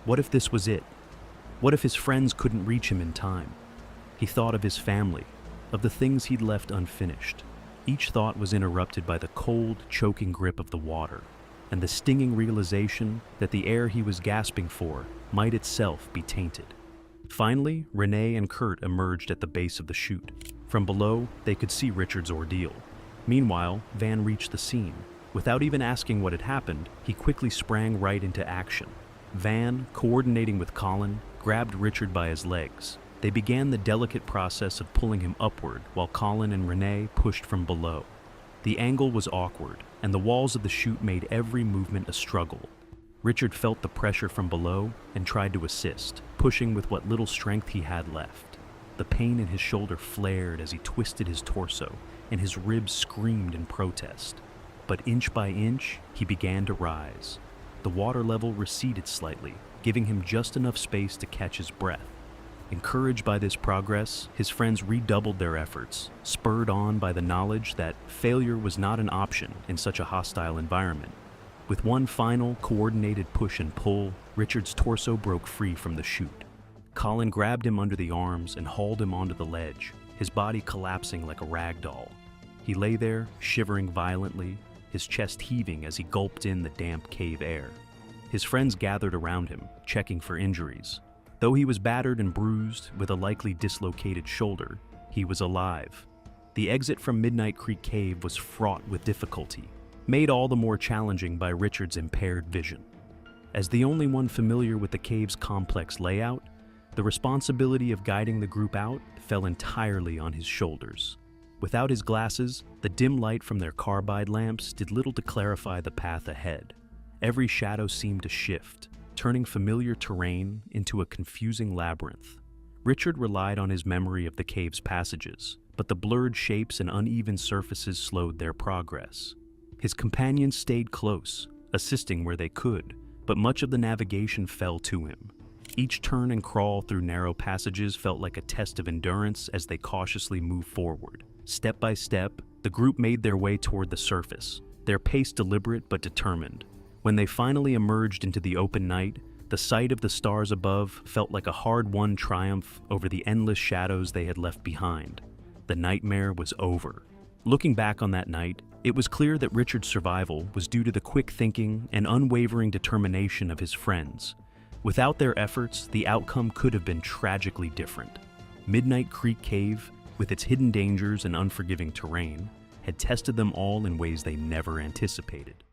What if this was it? What if his friends couldn't reach him in time? He thought of his family, of the things he'd left unfinished. Each thought was interrupted by the cold, choking grip of the water, and the stinging realization that the air he was gasping for might itself be tainted. Finally, Renee and Kurt emerged at the base of the chute. From below, they could see Richard's ordeal. Meanwhile, Van reached the scene. Without even asking what had happened, he quickly sprang right into action. Van, coordinating with Colin, grabbed Richard by his legs. They began the delicate process of pulling him upward while Colin and Renee pushed from below. The angle was awkward, and the walls of the chute made every movement a struggle. Richard felt the pressure from below and tried to assist, pushing with what little strength he had left. The pain in his shoulder flared as he twisted his torso, and his ribs screamed in protest. But inch by inch, he began to rise. The water level receded slightly, giving him just enough space to catch his breath. Encouraged by this progress, his friends redoubled their efforts, spurred on by the knowledge that failure was not an option in such a hostile environment. With one final, coordinated push and pull, Richard's torso broke free from the chute. Colin grabbed him under the arms and hauled him onto the ledge, his body collapsing like a rag doll. He lay there, shivering violently, his chest heaving as he gulped in the damp cave air. His friends gathered around him, checking for injuries. Though he was battered and bruised, with a likely dislocated shoulder, he was alive. The exit from Midnight Creek Cave was fraught with difficulty, made all the more challenging by Richard's impaired vision. As the only one familiar with the cave's complex layout, the responsibility of guiding the group out fell entirely on his shoulders. Without his glasses, the dim light from their carbide lamps did little to clarify the path ahead. Every shadow seemed to shift, turning familiar terrain into a confusing labyrinth. Richard relied on his memory of the cave's passages, but the blurred shapes and uneven surfaces slowed their progress. His companions stayed close, assisting where they could, but much of the navigation fell to him. Each turn and crawl through narrow passages felt like a test of endurance as they cautiously moved forward. Step by step, the group made their way toward the surface, their pace deliberate but determined. When they finally emerged into the open night, the sight of the stars above felt like a hard-won triumph over the endless shadows they had left behind. The nightmare was over. Looking back on that night, it was clear that Richard's survival was due to the quick thinking and unwavering determination of his friends. Without their efforts, the outcome could have been tragically different. Midnight Creek Cave, with its hidden dangers and unforgiving terrain, had tested them all in ways they never anticipated.